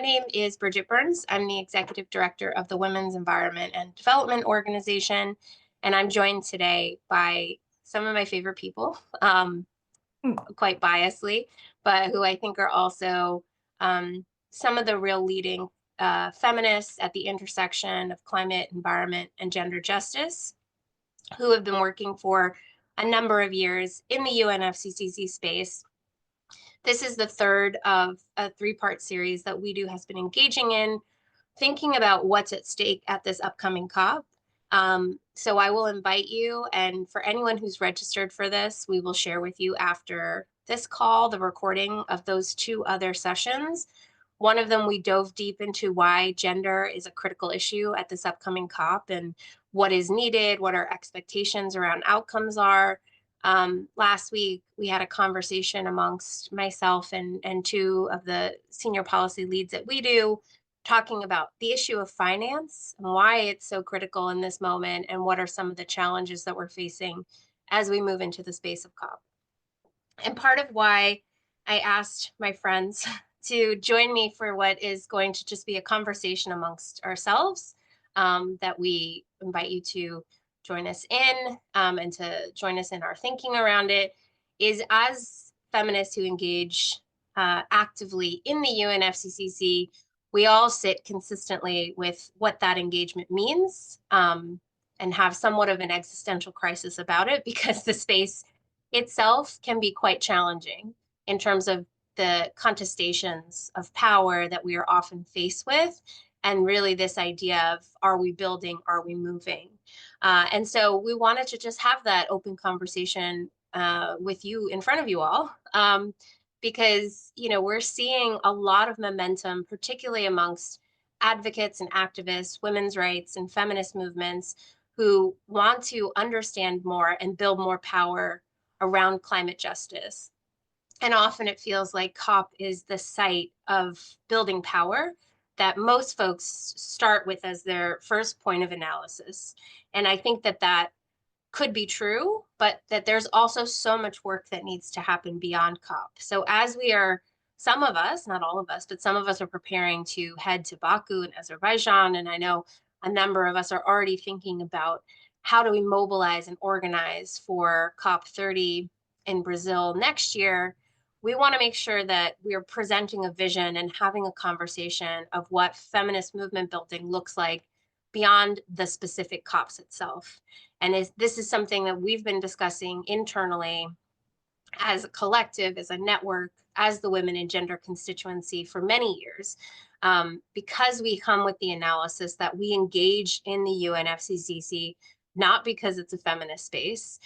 name is Bridget Burns. I'm the Executive Director of the Women's Environment and Development Organization, and I'm joined today by some of my favorite people, quite biasly, but who I think are also some of the real leading feminists at the intersection of climate, environment, and gender justice, who have been working for a number of years in the UNFCCC space. This is the third of a three-part series that WEDO has been engaging in, thinking about what's at stake at this upcoming COP. So I will invite you, and for anyone who's registered for this, we will share with you after this call the recording of those two other sessions. One of them, we dove deep into why gender is a critical issue at this upcoming COP and what is needed, what our expectations around outcomes are. Last week, we had a conversation amongst myself and two of the senior policy leads at WEDO, talking about the issue of finance and why it's so critical in this moment, and what are some of the challenges that we're facing as we move into the space of COP. And part of why I asked my friends to join me for what is going to just be a conversation amongst ourselves, that we invite you to join us in, and to join us in our thinking around it, is as feminists who engage actively in the UNFCCC, we all sit consistently with what that engagement means, and have somewhat of an existential crisis about it, because the space itself can be quite challenging in terms of the contestations of power that we are often faced with, and really this idea of, are we building, are we moving? And so we wanted to just have that open conversation with you, in front of you all, because we're seeing a lot of momentum, particularly amongst advocates and activists, women's rights and feminist movements, who want to understand more and build more power around climate justice. And often it feels like COP is the site of building power that most folks start with as their first point of analysis. And I think that that could be true, but that there's also so much work that needs to happen beyond COP. So as we are, some of us, not all of us, but some of us are preparing to head to Baku in Azerbaijan, and I know a number of us are already thinking about how do we mobilize and organize for COP 30 in Brazil next year. We want to make sure that we're presenting a vision and having a conversation of what feminist movement building looks like beyond the specific COPs itself. And this is something that we've been discussing internally as a collective, as a network, as the women and gender constituency for many years, because we come with the analysis that we engage in the UNFCCC, not because it's a feminist space,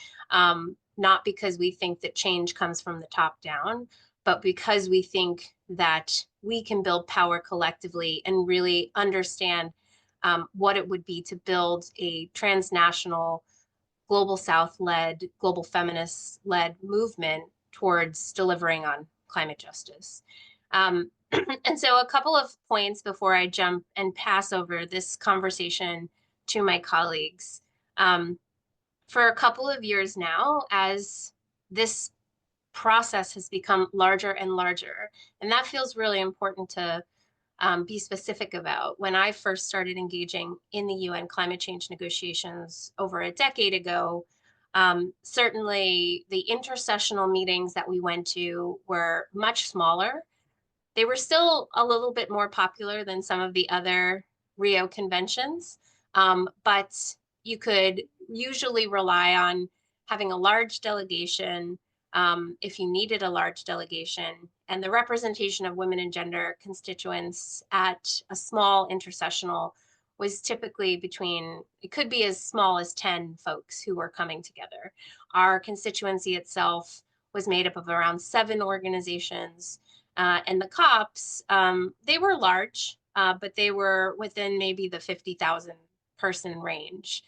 not because we think that change comes from the top down, but because we think that we can build power collectively and really understand what it would be to build a transnational, global South-led, global feminist-led movement towards delivering on climate justice. And so a couple of points before I jump and pass over this conversation to my colleagues. For a couple of years now, as this process has become larger and larger, and that feels really important to be specific about. When I first started engaging in the UN climate change negotiations over a decade ago, certainly the intersessional meetings that we went to were much smaller. They were still a little bit more popular than some of the other Rio conventions, but you could usually rely on having a large delegation, if you needed a large delegation, and the representation of women and gender constituents at a small intersessional was typically between, it could be as small as 10 folks who were coming together. Our constituency itself was made up of around 7 organizations, and the COPs, they were large, but they were within maybe the 50,000 person range.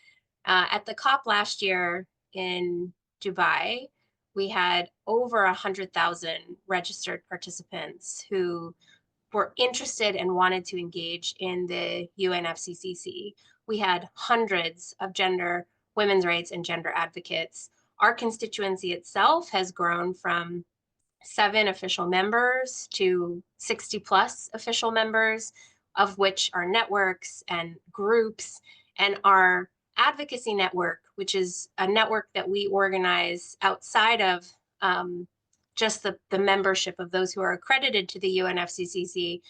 At the COP last year in Dubai, we had over 100,000 registered participants who were interested and wanted to engage in the UNFCCC. We had hundreds of gender, women's rights, and gender advocates. Our constituency itself has grown from 7 official members to 60 plus official members, of which are networks and groups, and our advocacy network, which is a network that we organize outside of just the membership of those who are accredited to the UNFCCC,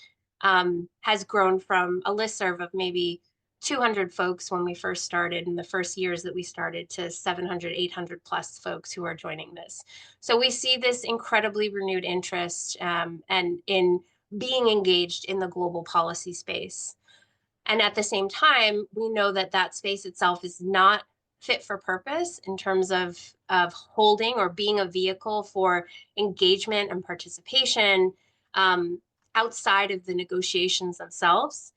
has grown from a listserv of maybe 200 folks when we first started in the first years that we started to 700, 800 plus folks who are joining this. So we see this incredibly renewed interest and in being engaged in the global policy space. And at the same time, we know that that space itself is not fit for purpose in terms of holding or being a vehicle for engagement and participation um, outside of the negotiations themselves.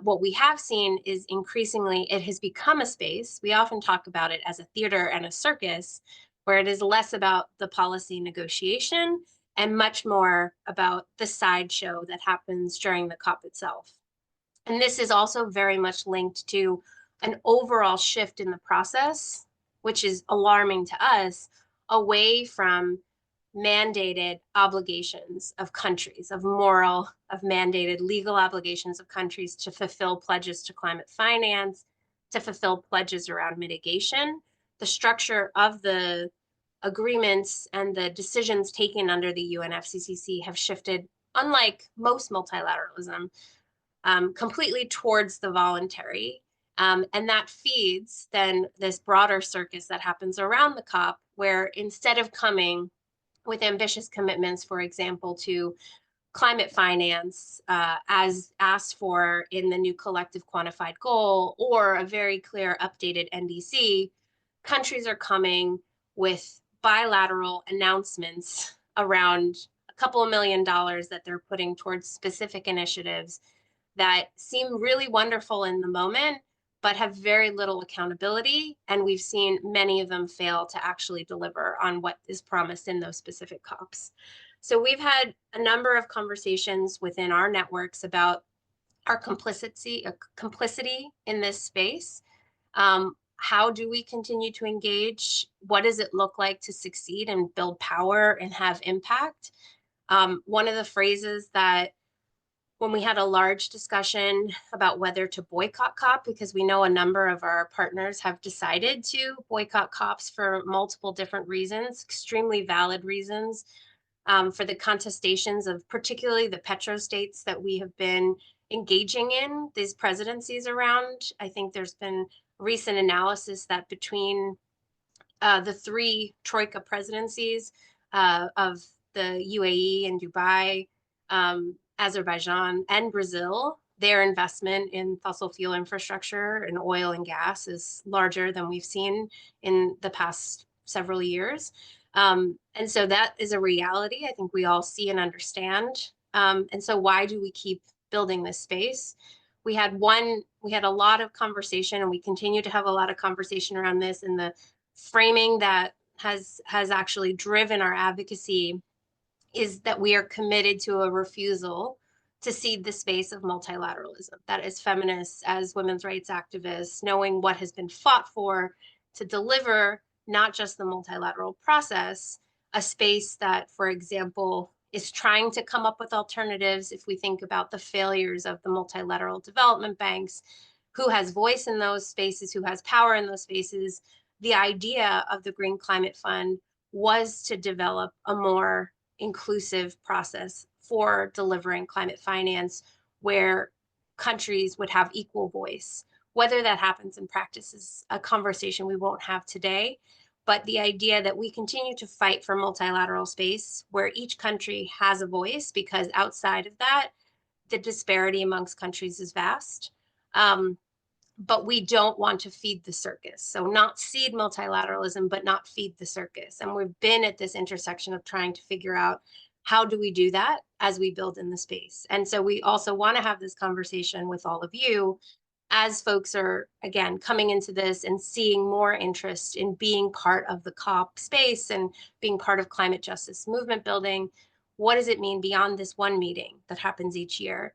What we have seen is increasingly it has become a space. We often talk about it as a theater and a circus, where it is less about the policy negotiation and much more about the sideshow that happens during the COP itself. And this is also very much linked to an overall shift in the process, which is alarming to us, away from mandated obligations of countries, of moral, of mandated legal obligations of countries to fulfill pledges to climate finance, to fulfill pledges around mitigation. The structure of the agreements and the decisions taken under the UNFCCC have shifted, unlike most multilateralism, completely towards the voluntary. And that feeds then this broader circus that happens around the COP, where instead of coming with ambitious commitments, for example, to climate finance as asked for in the new collective quantified goal or a very clear updated NDC, countries are coming with bilateral announcements around a couple of $1 million that they're putting towards specific initiatives that seem really wonderful in the moment, but have very little accountability. And we've seen many of them fail to actually deliver on what is promised in those specific COPs. So we've had a number of conversations within our networks about our complicity in this space. How do we continue to engage? What does it look like to succeed and build power and have impact? One of the phrases that when we had a large discussion about whether to boycott COP, because we know a number of our partners have decided to boycott COPs for multiple different reasons, extremely valid reasons, for the contestations of particularly the petrostates that we have been engaging in these presidencies around. I think there's been recent analysis that between the 3 Troika presidencies of the UAE and Dubai, Azerbaijan, and Brazil, their investment in fossil fuel infrastructure and oil and gas is larger than we've seen in the past several years. And so that is a reality I think we all see and understand. And so why do we keep building this space? We had a lot of conversation, and we continue to have a lot of conversation around this, and the framing that has actually driven our advocacy is that we are committed to a refusal to cede the space of multilateralism. That as feminists, as women's rights activists, knowing what has been fought for to deliver not just the multilateral process, a space that, for example, is trying to come up with alternatives. If we think about the failures of the multilateral development banks, who has voice in those spaces, who has power in those spaces, the idea of the Green Climate Fund was to develop a more inclusive process for delivering climate finance where countries would have equal voice. Whether that happens in practice is a conversation we won't have today, but the idea that we continue to fight for multilateral space where each country has a voice, because outside of that, the disparity amongst countries is vast. But we don't want to feed the circus. So not cede multilateralism, but not feed the circus. And we've been at this intersection of trying to figure out how do we do that as we build in the space. And so we also want to have this conversation with all of you as folks are, again, coming into this and seeing more interest in being part of the COP space and being part of climate justice movement building. What does it mean beyond this one meeting that happens each year?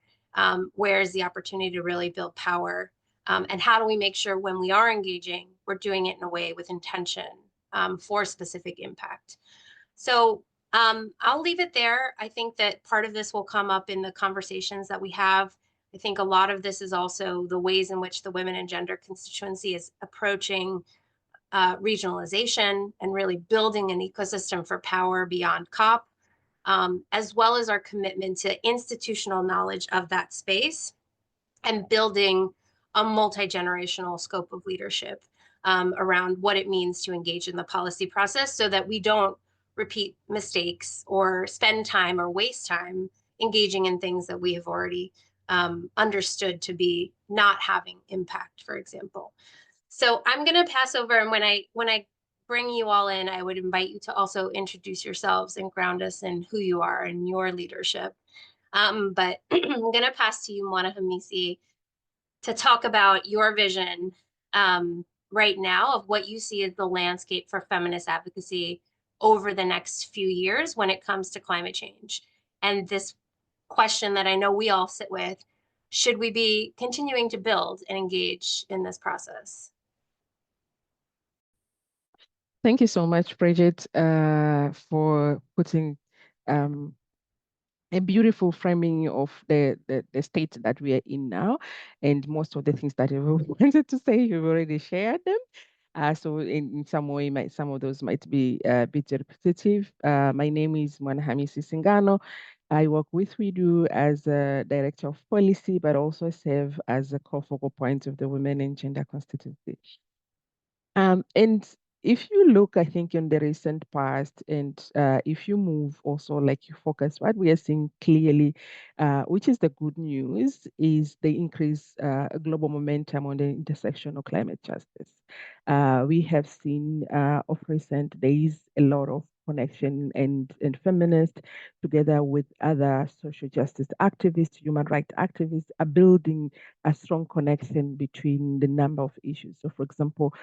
Where is the opportunity to really build power? And how do we make sure when we are engaging, we're doing it in a way with intention for specific impact? So I'll leave it there. I think that part of this will come up in the conversations that we have. I think a lot of this is also the ways in which the women and gender constituency is approaching regionalization and really building an ecosystem for power beyond COP, as well as our commitment to institutional knowledge of that space and building a multi-generational scope of leadership around what it means to engage in the policy process so that we don't repeat mistakes or spend time or waste time engaging in things that we have already understood to be not having impact, for example. So I'm going to pass over, and when I bring you all in, I would invite you to also introduce yourselves and ground us in who you are and your leadership. But I'm going to pass to you, Mwana Hamisi, to talk about your vision right now of what you see as the landscape for feminist advocacy over the next few years when it comes to climate change. And this question that I know we all sit with, should we be continuing to build and engage in this process? Thank you so much, Bridget, for putting a beautiful framing of the state that we are in now. And most of the things that you wanted to say, you've already shared them. So in some way, some of those might be a bit repetitive. My name is Mwanhamisi Singano. I work with WEDO as a director of policy, but also serve as a co-focal point of the Women and Gender Constituency. And if you look, I think, in the recent past, and if you move also, like you focus, what we are seeing clearly, which is the good news, is the increased global momentum on the intersection of climate justice. We have seen of recent days a lot of connection and feminists together with other social justice activists, human rights activists are building a strong connection between the number of issues. So for example,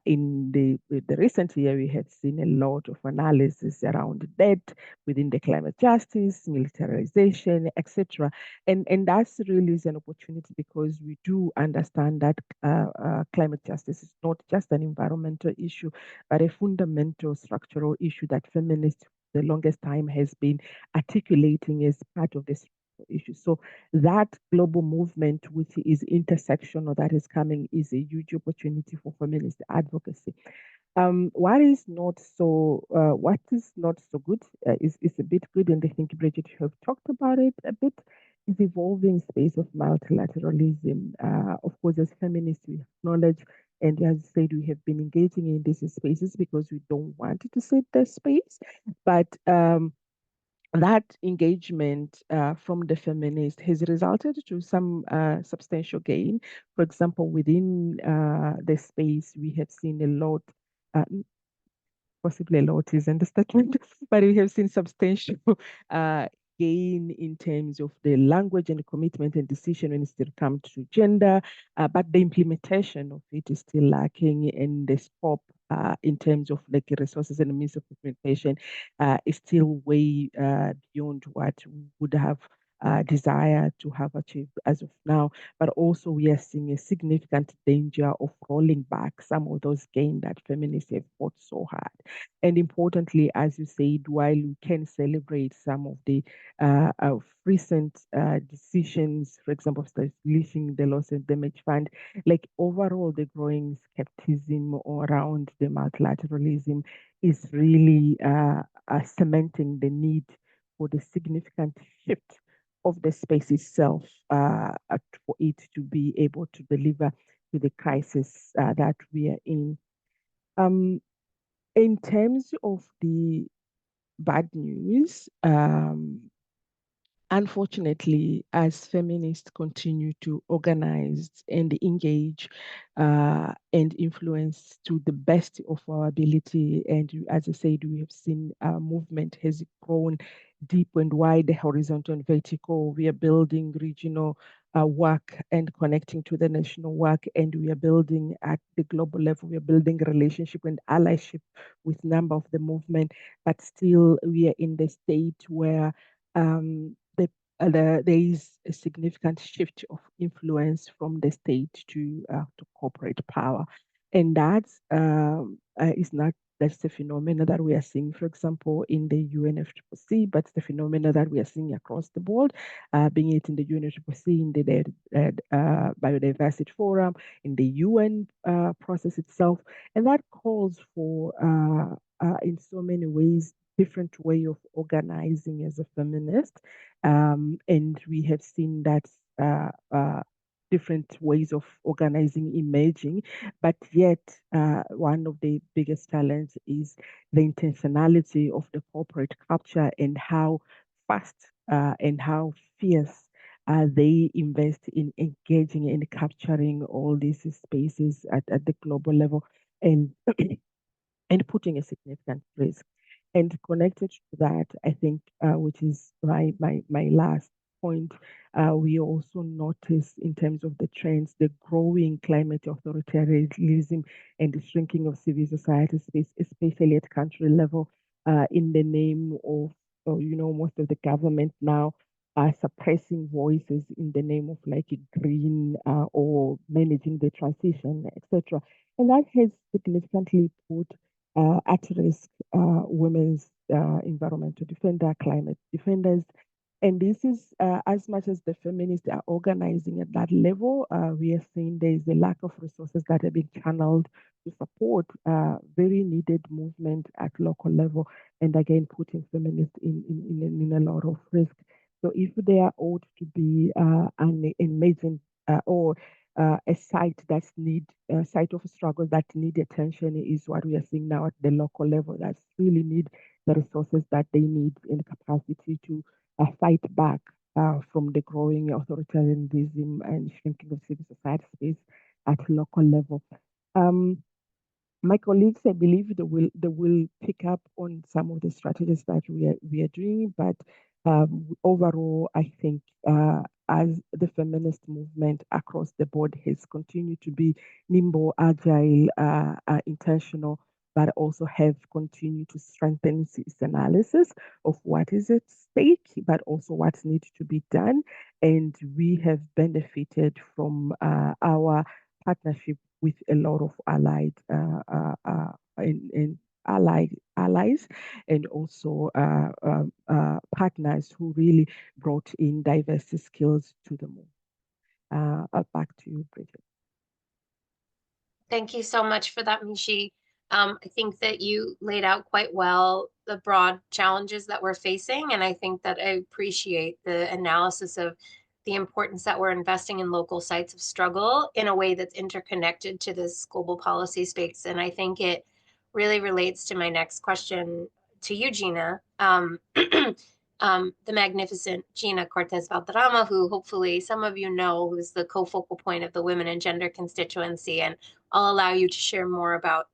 in the recent year, we have seen a lot of analysis around debt within the climate justice, militarization, etc. And that's really is an opportunity because we do understand that climate justice is not just an environmental issue, but a fundamental structural issue that feminists the longest time has been articulating as part of this issue. So that global movement, which is intersectional, that is coming, is a huge opportunity for feminist advocacy. What is not so good is a bit good, and I think Bridget you have talked about it a bit. Is evolving space of multilateralism. Of course, as feminists, we acknowledge, and as I said, we have been engaging in these spaces because we don't want to set the space, but that engagement from the feminist has resulted to some substantial gain. For example, within the space, we have seen a lot, uh, possibly a lot is understatement, but we have seen substantial gain in terms of the language and commitment and decision when it still comes to gender, but the implementation of it is still lacking, and the scope in terms of like resources and means of implementation is still way beyond what we would have desire to have achieved as of now. But also we are seeing a significant danger of rolling back some of those gains that feminists have fought so hard. And importantly, as you said, while we can celebrate some of recent decisions, for example, establishing the loss and damage fund, like overall, the growing skepticism around the multilateralism is really cementing the need for the significant shift of the space itself for it to be able to deliver to the crisis that we are in. In terms of the bad news, unfortunately, as feminists continue to organize and engage and influence to the best of our ability, and as I said, we have seen our movement has grown deep and wide, horizontal and vertical. We are building regional work and connecting to the national work, and we are building at the global level. We are building relationship and allyship with number of the movement, but still we are in the state where there is a significant shift of influence from the state to corporate power, and that is not That's the phenomena that we are seeing, for example, in the UNFCCC, but the phenomena that we are seeing across the board, being it in the UNFCCC, in the Biodiversity Forum, in the UN process itself. And that calls for, in so many ways, different way of organizing as a feminist. And we have seen that different ways of organizing emerging, but yet one of the biggest challenges is the intentionality of the corporate culture and how fast and how fierce they invest in engaging and capturing all these spaces at the global level and and putting a significant risk. And connected to that, I think, which is my last point, we also notice in terms of the trends, the growing climate authoritarianism and the shrinking of civil society space, especially at country level, in the name of, most of the government now are suppressing voices in the name of like a green or managing the transition, etc. And that has significantly put at risk women's environmental defender, climate defenders. And this is as much as the feminists are organizing at that level, we are seeing there is a lack of resources that are being channeled to support very needed movement at local level. And again, putting feminists in a lot of risk. So if they are ought to be an emergent or a site of struggle that need attention is what we are seeing now at the local level that really need the resources that they need and capacity to fight back from the growing authoritarianism and shrinking of civil society space at local level. Um, my colleagues, I believe they will pick up on some of the strategies that we are doing, but overall, I think as the feminist movement across the board has continued to be nimble, agile, intentional, but also have continued to strengthen its analysis of what is at stake, but also what needs to be done. And we have benefited from our partnership with a lot of allies and also partners who really brought in diverse skills to the move. Back to you, Bridget. Thank you so much for that, Mishi. I think that you laid out quite well the broad challenges that we're facing, and I think that I appreciate the analysis of the importance that we're investing in local sites of struggle in a way that's interconnected to this global policy space. And I think it really relates to my next question to you, Gina. The magnificent Gina Cortez Valderrama, who hopefully some of you know, who's the co-focal point of the Women and Gender constituency. And I'll allow you to share more about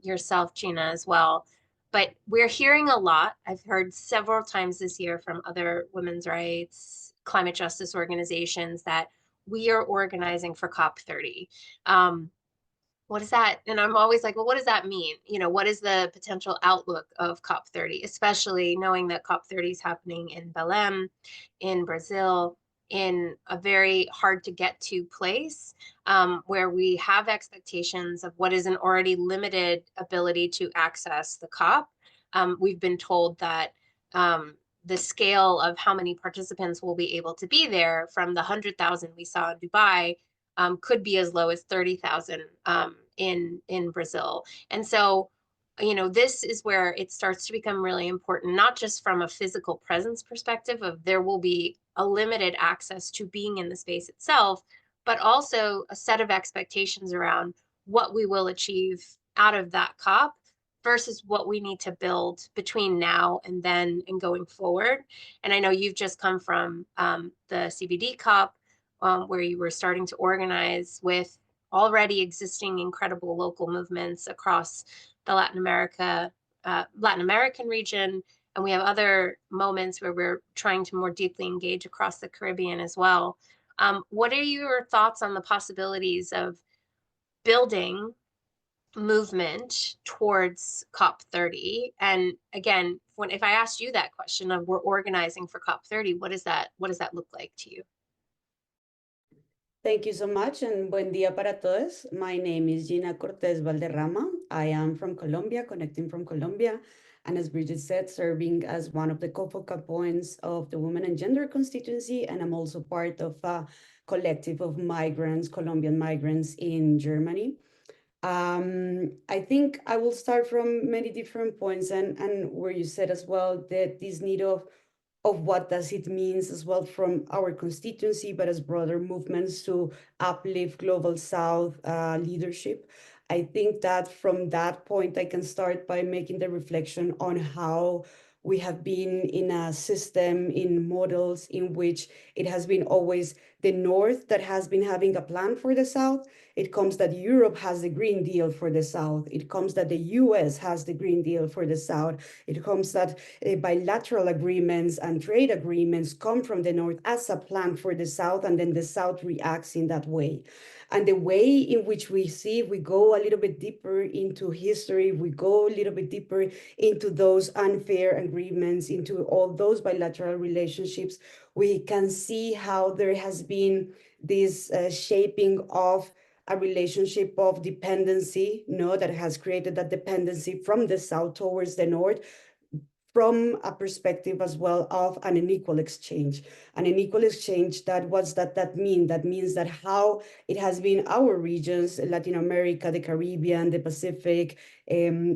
yourself, Gina, as well. But we're hearing a lot. I've heard several times this year from other women's rights, climate justice organizations that we are organizing for COP30. What is that? And I'm always like, well, what does that mean? What is the potential outlook of COP30, especially knowing that COP30 is happening in Belém, in Brazil, in a very hard to get to place where we have expectations of what is an already limited ability to access the COP. We've been told that the scale of how many participants will be able to be there from the 100,000 we saw in Dubai could be as low as 30,000 in Brazil. And so, this is where it starts to become really important, not just from a physical presence perspective of there will be a limited access to being in the space itself, but also a set of expectations around what we will achieve out of that COP versus what we need to build between now and then and going forward. And I know you've just come from the CBD COP, where you were starting to organize with already existing incredible local movements across the Latin American region. And we have other moments where we're trying to more deeply engage across the Caribbean as well. What are your thoughts on the possibilities of building movement towards COP30? And again, if I asked you that question of we're organizing for COP30, what does that look like to you? Thank you so much, and buen día para todos. My name is Gina Cortez Valderrama. I am from Colombia, connecting from Colombia, and as Bridget said, serving as one of the co-focal points of the Women and Gender constituency, and I'm also part of a collective of migrants, Colombian migrants in Germany. I think I will start from many different points, and where you said as well that this need of what does it means as well from our constituency, but as broader movements to uplift Global South leadership. I think that from that point, I can start by making the reflection on how we have been in a system, in models in which it has been always the North that has been having a plan for the South. It comes that Europe has the Green Deal for the South. It comes that the US has the Green Deal for the South. It comes that bilateral agreements and trade agreements come from the North as a plan for the South, and then the South reacts in that way. And the way in which we see, we go a little bit deeper into history, we go a little bit deeper into those unfair agreements, into all those bilateral relationships, we can see how there has been this shaping of a relationship of dependency, that has created that dependency from the South towards the North, from a perspective as well of an unequal exchange. An unequal exchange, what's that mean? That means that how it has been our regions, Latin America, the Caribbean, the Pacific,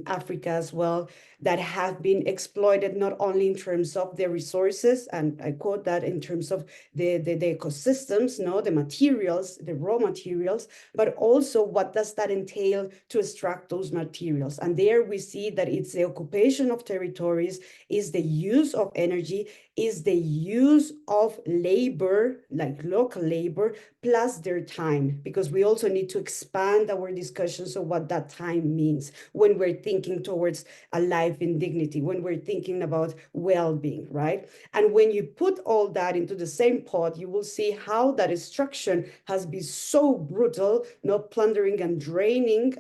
Africa as well, that have been exploited not only in terms of the resources, and I quote that in terms of the ecosystems, the materials, the raw materials, but also what does that entail to extract those materials. And there we see that it's the occupation of territories, is the use of energy, is the use of labor, like local labor, plus their time, because we also need to expand our discussions of what that time means when we're thinking towards a life in dignity, when we're thinking about well-being, right? And when you put all that into the same pot, you will see how that extraction has been so brutal, plundering and draining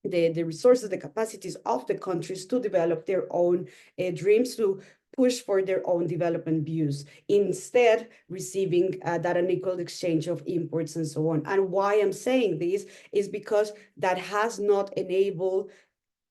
the resources, the capacities of the countries to develop their own dreams, to push for their own development views, instead receiving that unequal exchange of imports and so on. And why I'm saying this is because that has not enabled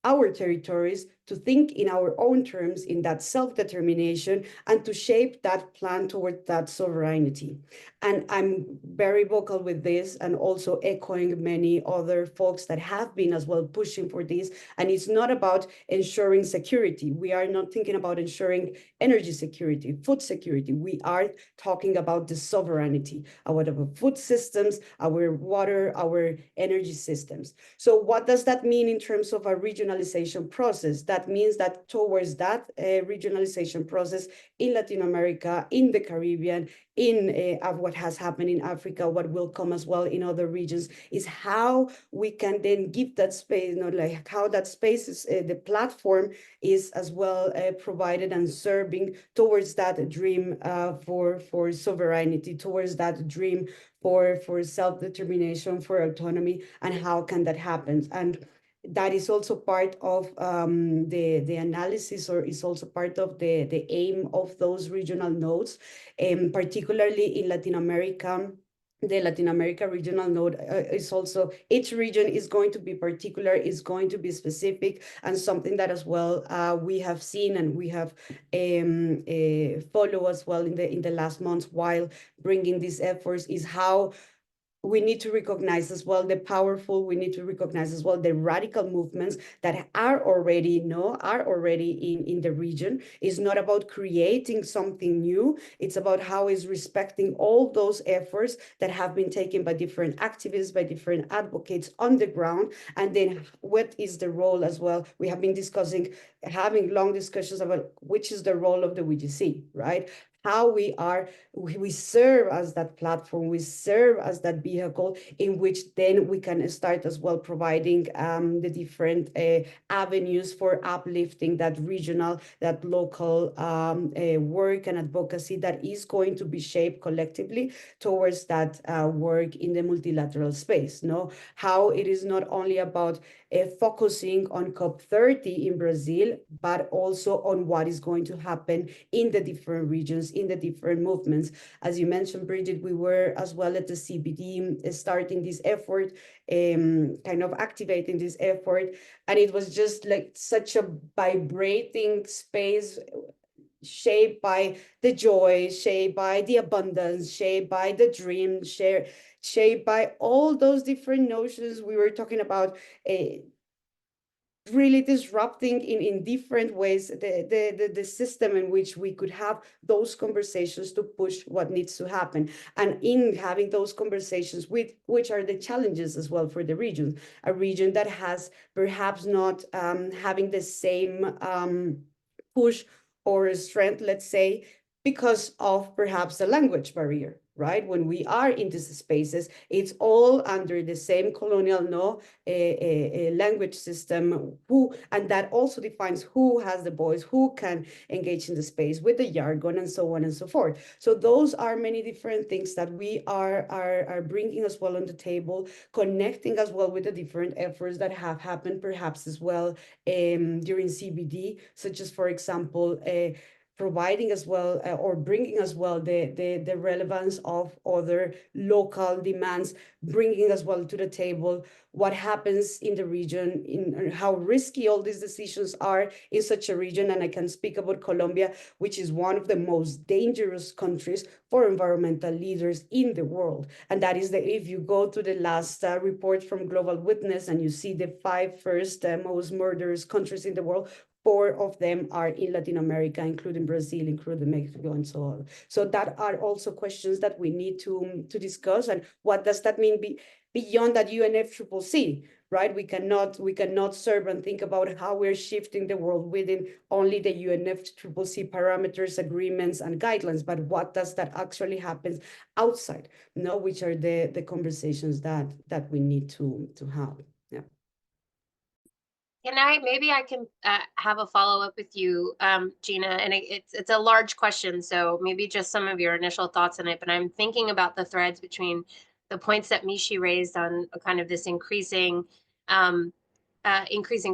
our territories to think in our own terms, in that self-determination, and to shape that plan toward that sovereignty. And I'm very vocal with this, and also echoing many other folks that have been as well pushing for this. And it's not about ensuring security. We are not thinking about ensuring energy security, food security. We are talking about the sovereignty, our food systems, our water, our energy systems. So what does that mean in terms of a regionalization process? That means that towards that regionalization process in Latin America, in the Caribbean, in what has happened in Africa, what will come as well in other regions, is how we can then give that space, like how that space is, the platform is as well provided and serving towards that dream for sovereignty, towards that dream for self-determination, for autonomy, and how can that happen? And that is also part of the analysis, or is also part of the aim of those regional nodes, particularly in Latin America. The Latin America regional node is also, each region is going to be particular, is going to be specific, and something that as well we have seen and we have followed as well in the last months while bringing these efforts, is how we need to recognize as well the powerful, we need to recognize as well the radical movements that are already in the region. It's not about creating something new. It's about how is respecting all those efforts that have been taken by different activists, by different advocates on the ground. And then what is the role as well? We have been having long discussions about which is the role of the WGC, right? How we serve as that platform, we serve as that vehicle in which then we can start as well providing the different avenues for uplifting that regional, that local work and advocacy that is going to be shaped collectively towards that work in the multilateral space. How it is not only about focusing on COP30 in Brazil, but also on what is going to happen in the different regions, in the different movements. As you mentioned, Bridget, we were as well at the CBD starting this effort, kind of activating this effort. And it was just like such a vibrating space, shaped by the joy, shaped by the abundance, shaped by the dream, shaped by all those different notions we were talking about, really disrupting in different ways the system in which we could have those conversations to push what needs to happen. And in having those conversations, with which are the challenges as well for the region, a region that has perhaps not having the same push or strength, let's say, because of perhaps the language barrier, right? When we are in these spaces, it's all under the same colonial language system, and that also defines who has the voice, who can engage in the space with the jargon, and so on and so forth. So those are many different things that we are bringing as well on the table, connecting as well with the different efforts that have happened perhaps as well during CBD, such as, for example, providing as well or bringing as well the relevance of other local demands, bringing as well to the table what happens in the region, in how risky all these decisions are in such a region. And I can speak about Colombia, which is one of the most dangerous countries for environmental leaders in the world. And that is that if you go to the last report from Global Witness and you see the 5 first most murderous countries in the world, 4 of them are in Latin America, including Brazil, including Mexico, and so on. So that are also questions that we need to discuss. And what does that mean beyond that UNFCCC, right? We cannot serve and think about how we're shifting the world within only the UNFCCC parameters, agreements, and guidelines, but what does that actually happen outside, which are the conversations that we need to have. Yeah. Maybe I can have a follow-up with you, Gina, and it's a large question, so maybe just some of your initial thoughts on it, but I'm thinking about the threads between the points that Mishi raised on kind of this increasing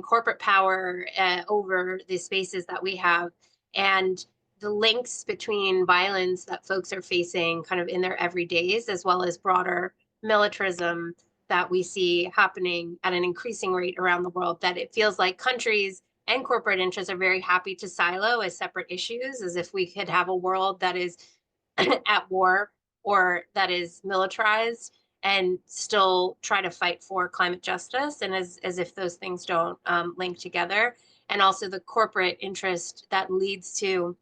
corporate power over the spaces that we have, and the links between violence that folks are facing kind of in their everydays, as well as broader militarism that we see happening at an increasing rate around the world, that it feels like countries and corporate interests are very happy to silo as separate issues, as if we could have a world that is at war or that is militarized and still try to fight for climate justice, and as if those things don't link together. And also the corporate interest that leads to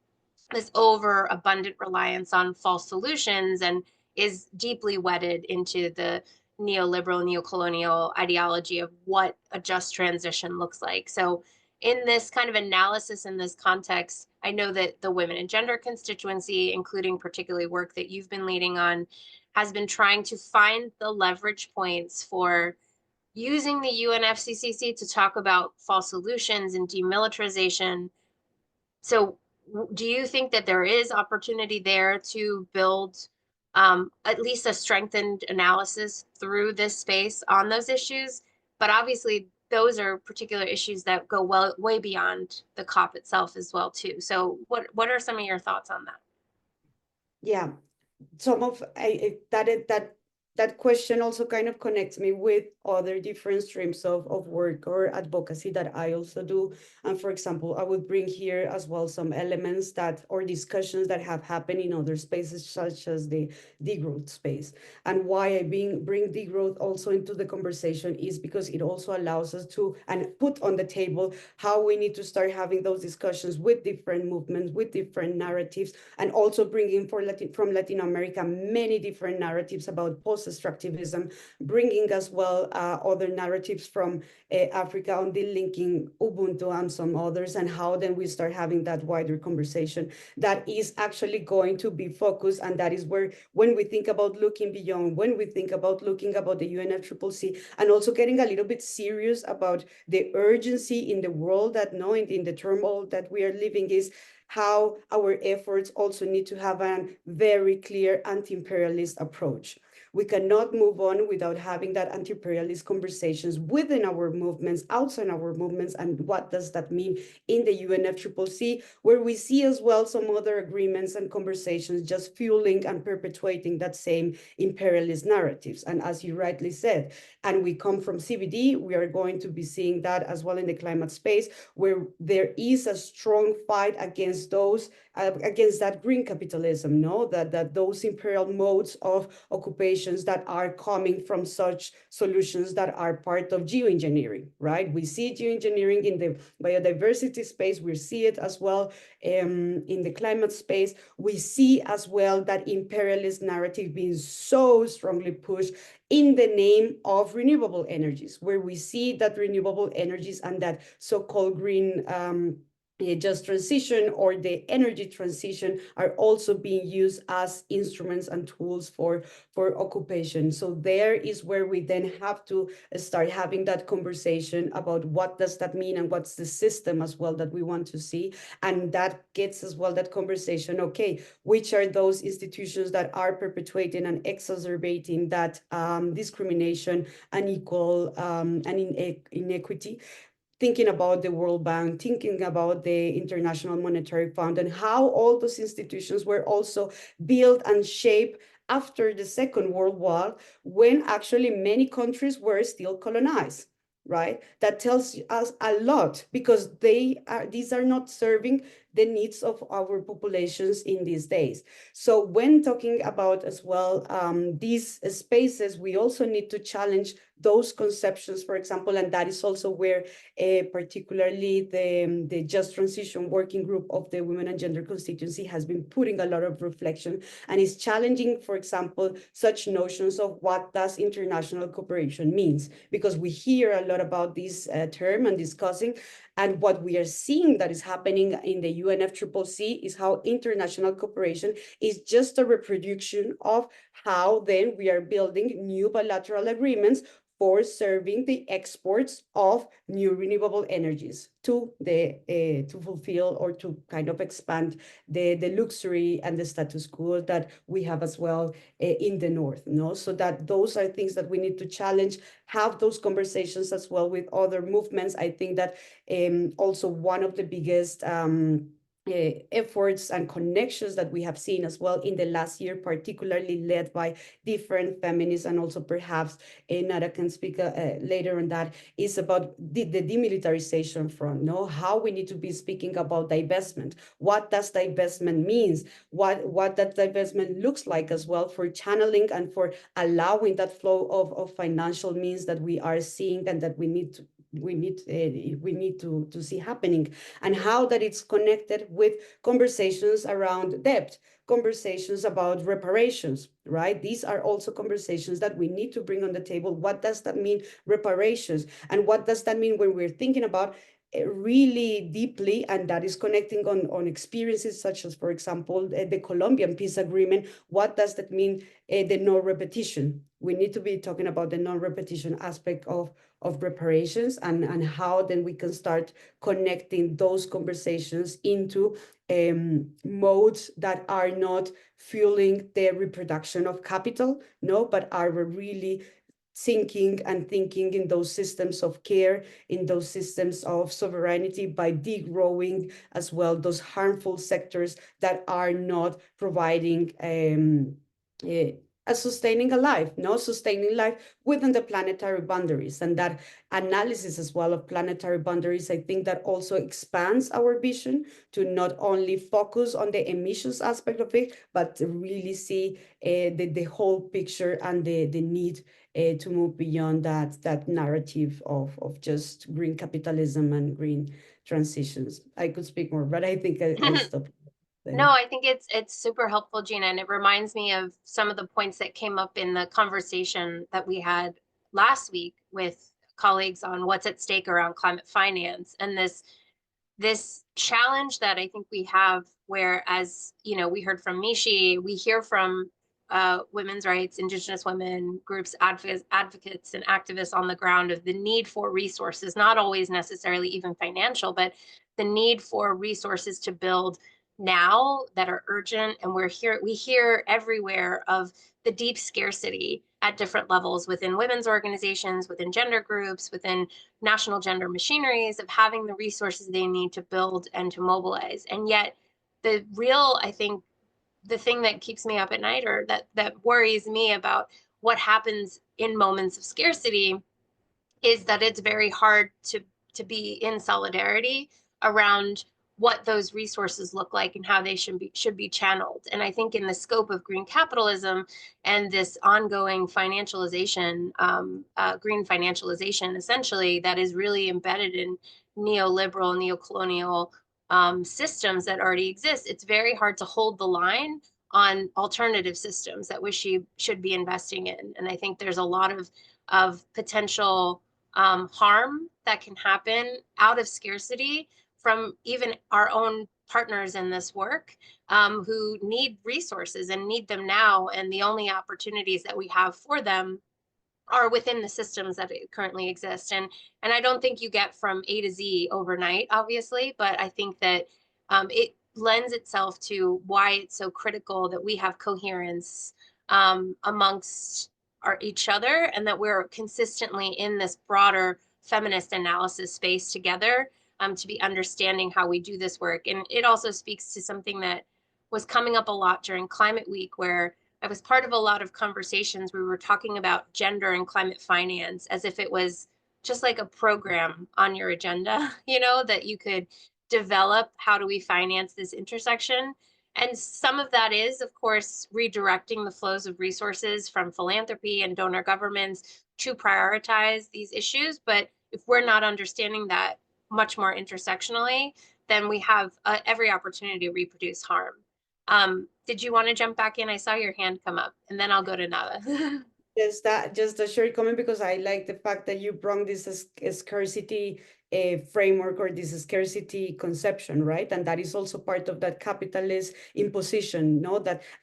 this overabundant reliance on false solutions and is deeply wedded into the neoliberal, neocolonial ideology of what a just transition looks like. So in this kind of analysis, in this context, I know that the Women and Gender constituency, including particularly work that you've been leading on, has been trying to find the leverage points for using the UNFCCC to talk about false solutions and demilitarization. So do you think that there is opportunity there to build at least a strengthened analysis through this space on those issues? But obviously, those are particular issues that go way beyond the COP itself as well, too. So what are some of your thoughts on that? Yeah, some of that question also kind of connects me with other different streams of work or advocacy that I also do. And for example, I would bring here as well some elements or discussions that have happened in other spaces, such as the degrowth space. And why I bring degrowth also into the conversation is because it also allows us to and put on the table how we need to start having those discussions with different movements, with different narratives, and also bringing from Latin America many different narratives about post-extractivism, bringing as well other narratives from Africa on the linking Ubuntu and some others, and how then we start having that wider conversation that is actually going to be focused. And that is where, when we think about looking beyond, when we think about looking about the UNFCCC, and also getting a little bit serious about the urgency in the world that in the turmoil that we are living, is how our efforts also need to have a very clear anti-imperialist approach. We cannot move on without having that anti-imperialist conversations within our movements, outside our movements, and what does that mean in the UNFCCC, where we see as well some other agreements and conversations just fueling and perpetuating that same imperialist narratives. And as you rightly said, and we come from CBD, we are going to be seeing that as well in the climate space, where there is a strong fight against those, against that green capitalism, no? That those imperial modes of occupations that are coming from such solutions that are part of geoengineering, right? We see geoengineering in the biodiversity space, we see it as well in the climate space. We see as well that imperialist narrative being so strongly pushed in the name of renewable energies, where we see that renewable energies and that so-called green just transition or the energy transition are also being used as instruments and tools for occupation. So there is where we then have to start having that conversation about what does that mean and what's the system as well that we want to see. And that gets as well that conversation, okay, which are those institutions that are perpetuating and exacerbating that discrimination, unequal and inequity, thinking about the World Bank, thinking about the International Monetary Fund, and how all those institutions were also built and shaped after the Second World War, when actually many countries were still colonized, right? That tells us a lot, because these are not serving the needs of our populations in these days. So when talking about as well these spaces, we also need to challenge those conceptions, for example, and that is also where particularly the Just Transition Working Group of the Women and Gender Constituency has been putting a lot of reflection and is challenging, for example, such notions of what does international cooperation means, because we hear a lot about this term and discussing, and what we are seeing that is happening in the UNFCCC is how international cooperation is just a reproduction of how then we are building new bilateral agreements for serving the exports of new renewable energies to fulfill or to kind of expand the luxury and the status quo that we have as well in the north, no? So that those are things that we need to challenge, have those conversations as well with other movements. I think that also one of the biggest efforts and connections that we have seen as well in the last year, particularly led by different feminists, and also perhaps Nara can speak later on that, is about the demilitarization front, no? How we need to be speaking about divestment. What does divestment means? What that divestment looks like as well for channeling and for allowing that flow of financial means that we are seeing and that we need to see happening, and how that it's connected with conversations around debt, conversations about reparations, right? These are also conversations that we need to bring on the table. What does that mean, reparations? And what does that mean when we're thinking about really deeply, and that is connecting on experiences such as, for example, the Colombian peace agreement? What does that mean, the non-repetition? We need to be talking about the non-repetition aspect of reparations, and how then we can start connecting those conversations into modes that are not fueling the reproduction of capital, no, but are really thinking in those systems of care, in those systems of sovereignty, by degrowing as well those harmful sectors that are not providing sustaining life within the planetary boundaries. And that analysis as well of planetary boundaries, I think that also expands our vision to not only focus on the emissions aspect of it, but to really see the whole picture and the need to move beyond that narrative of just green capitalism and green transitions. I could speak more, but I think I stop. No, I think it's super helpful, Gina, and it reminds me of some of the points that came up in the conversation that we had last week with colleagues on what's at stake around climate finance, and this challenge that I think we have, where, as you know, we heard from Mishi, we hear from women's rights, Indigenous women groups, advocates and activists on the ground, of the need for resources, not always necessarily even financial, but the need for resources to build now that are urgent, and we hear everywhere of the deep scarcity at different levels within women's organizations, within gender groups, within national gender machineries, of having the resources they need to build and to mobilize. And yet the real, I think, the thing that keeps me up at night, or that worries me about what happens in moments of scarcity, is that it's very hard to be in solidarity around what those resources look like and how they should be channeled. And I think in the scope of green capitalism and this ongoing financialization, green financialization, essentially, that is really embedded in neoliberal, neocolonial systems that already exist, it's very hard to hold the line on alternative systems that we should be investing in. And I think there's a lot of potential harm that can happen out of scarcity from even our own partners in this work, who need resources and need them now. And the only opportunities that we have for them are within the systems that currently exist. And I don't think you get from A to Z overnight, obviously, but I think that it lends itself to why it's so critical that we have coherence amongst each other, and that we're consistently in this broader feminist analysis space together, to be understanding how we do this work. And it also speaks to something that was coming up a lot during Climate Week, where I was part of a lot of conversations where we were talking about gender and climate finance as if it was just like a program on your agenda, that you could develop. How do we finance this intersection? And some of that is, of course, redirecting the flows of resources from philanthropy and donor governments to prioritize these issues. But if we're not understanding that much more intersectionally, then we have every opportunity to reproduce harm. Did you want to jump back in? I saw your hand come up, and then I'll go to Nada. Just a short comment, because I like the fact that you brought this scarcity framework, or this scarcity conception, right? And that is also part of that capitalist imposition,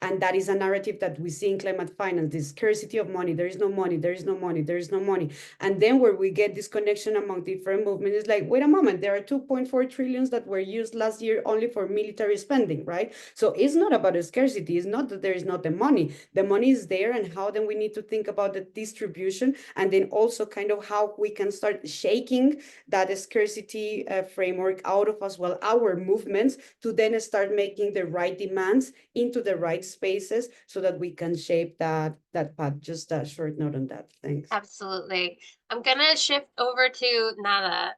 and that is a narrative that we see in climate finance, the scarcity of money. There is no money, there is no money, there is no money. And then where we get this connection among different movements is like, wait a moment, there are 2.4 trillions that were used last year only for military spending, right? So it's not about a scarcity. It's not that there is not the money. The money is there, and how then we need to think about the distribution, and then also kind of how we can start shaking that scarcity framework out of as well our movements, to then start making the right demands into the right spaces so that we can shape that path. Just a short note on that. Thanks. Absolutely. I'm gonna shift over to Nada.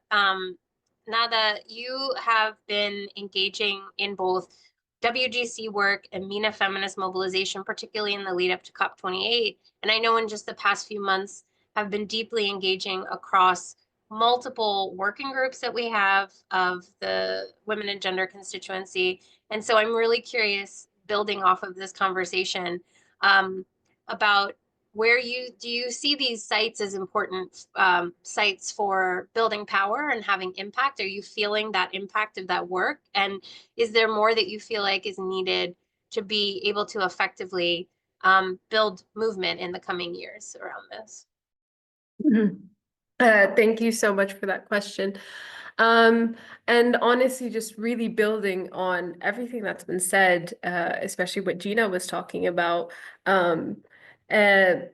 Nada, you have been engaging in both WGC work and MENA feminist mobilization, particularly in the lead up to COP28. And I know in just the past few months have been deeply engaging across multiple working groups that we have of the women and gender constituency. And so I'm really curious, building off of this conversation, about where do you see these sites as important sites for building power and having impact? Are you feeling that impact of that work? And is there more that you feel like is needed to be able to effectively build movement in the coming years around this? Thank you so much for that question. And honestly, just really building on everything that's been said, especially what Gina was talking about. I'm going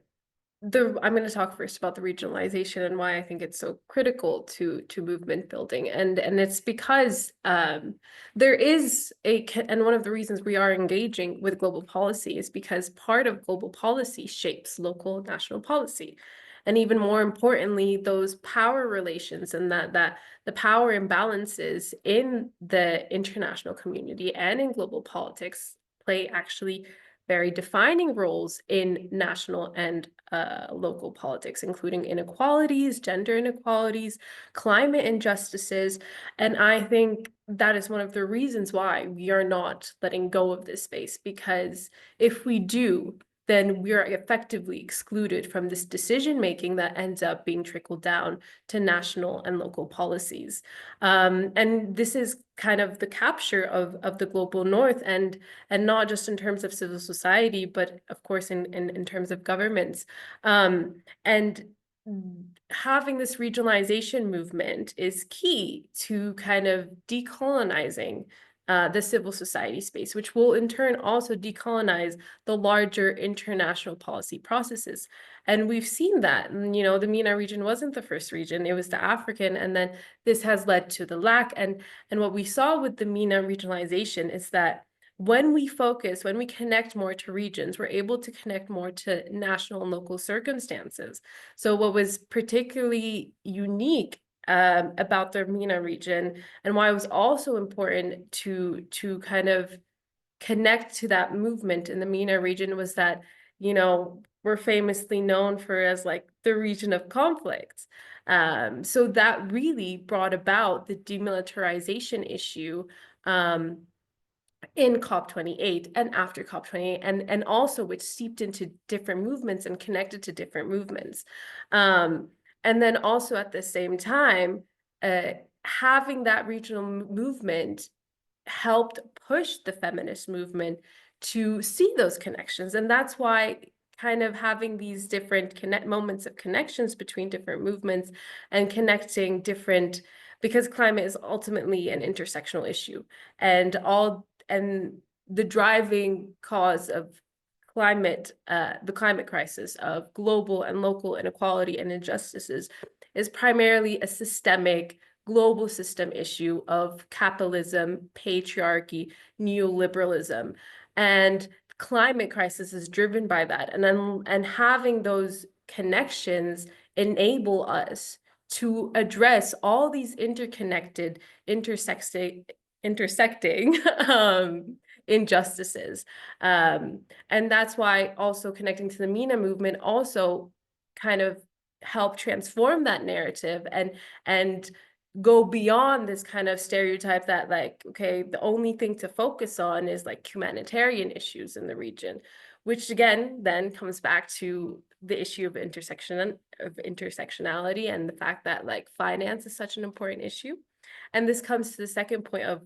to talk first about the regionalization and why I think it's so critical to movement building, and it's because there is and one of the reasons we are engaging with global policy is because part of global policy shapes local national policy. And even more importantly, those power relations and that the power imbalances in the international community and in global politics play actually very defining roles in national and local politics, including inequalities, gender inequalities, climate injustices. And I think that is one of the reasons why we are not letting go of this space, because if we do, then we are effectively excluded from this decision-making that ends up being trickled down to national and local policies. And this is kind of the capture of the global north, and not just in terms of civil society, but of course in terms of governments. And having this regionalization movement is key to kind of decolonizing the civil society space, which will in turn also decolonize the larger international policy processes. And we've seen that, and, you know, the MENA region wasn't the first region, it was the African, and then this has led to the LAC. And what we saw with the MENA regionalization is that when we focus, when we connect more to regions, we're able to connect more to national and local circumstances. So what was particularly unique about the MENA region, and why it was also important to kind of connect to that movement in the MENA region, was that, you know, we're famously known for as like the region of conflict. So that really brought about the demilitarization issue in COP28 and after COP28, and also which seeped into different movements and connected to different movements. And then also at the same time, having that regional movement helped push the feminist movement to see those connections. And that's why kind of having these different moments of connections between different movements and connecting different, because climate is ultimately an intersectional issue, and the driving cause of climate, the climate crisis of global and local inequality and injustices is primarily a systemic global system issue of capitalism, patriarchy, neoliberalism. And climate crisis is driven by that. And having those connections enable us to address all these interconnected, intersecting injustices. And that's why also connecting to the MENA movement also kind of help transform that narrative and go beyond this kind of stereotype that, like, okay, the only thing to focus on is like humanitarian issues in the region, which again then comes back to the issue of intersectionality and the fact that like finance is such an important issue. And this comes to the second point of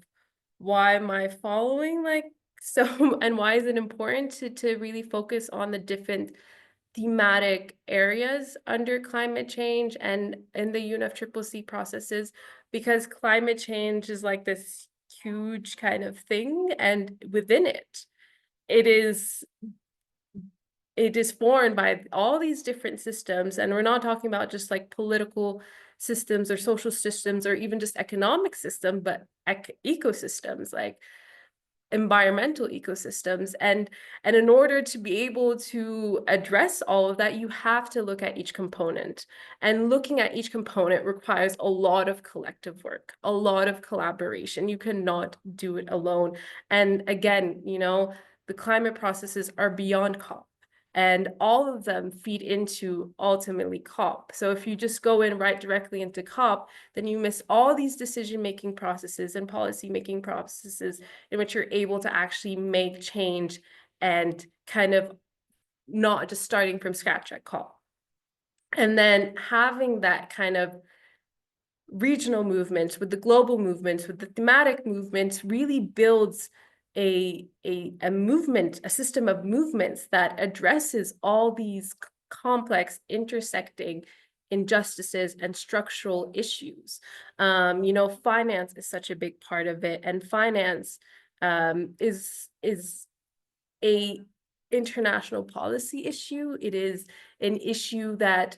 why am I following like so, and why is it important to really focus on the different thematic areas under climate change and in the UNFCCC processes, because climate change is like this huge kind of thing, and within it is formed by all these different systems. And we're not talking about just like political systems or social systems or even just economic system, but ecosystems, like environmental ecosystems. And in order to be able to address all of that, you have to look at each component. And looking at each component requires a lot of collective work, a lot of collaboration. You cannot do it alone. And again, you know, the climate processes are beyond COP. And all of them feed into ultimately COP. So if you just go in right directly into COP, then you miss all these decision-making processes and policy-making processes in which you're able to actually make change and kind of not just starting from scratch at COP. And then having that kind of regional movements with the global movements, with the thematic movements, really builds a movement, a system of movements that addresses all these complex intersecting injustices and structural issues. You know, finance is such a big part of it, and finance is a international policy issue. It is an issue that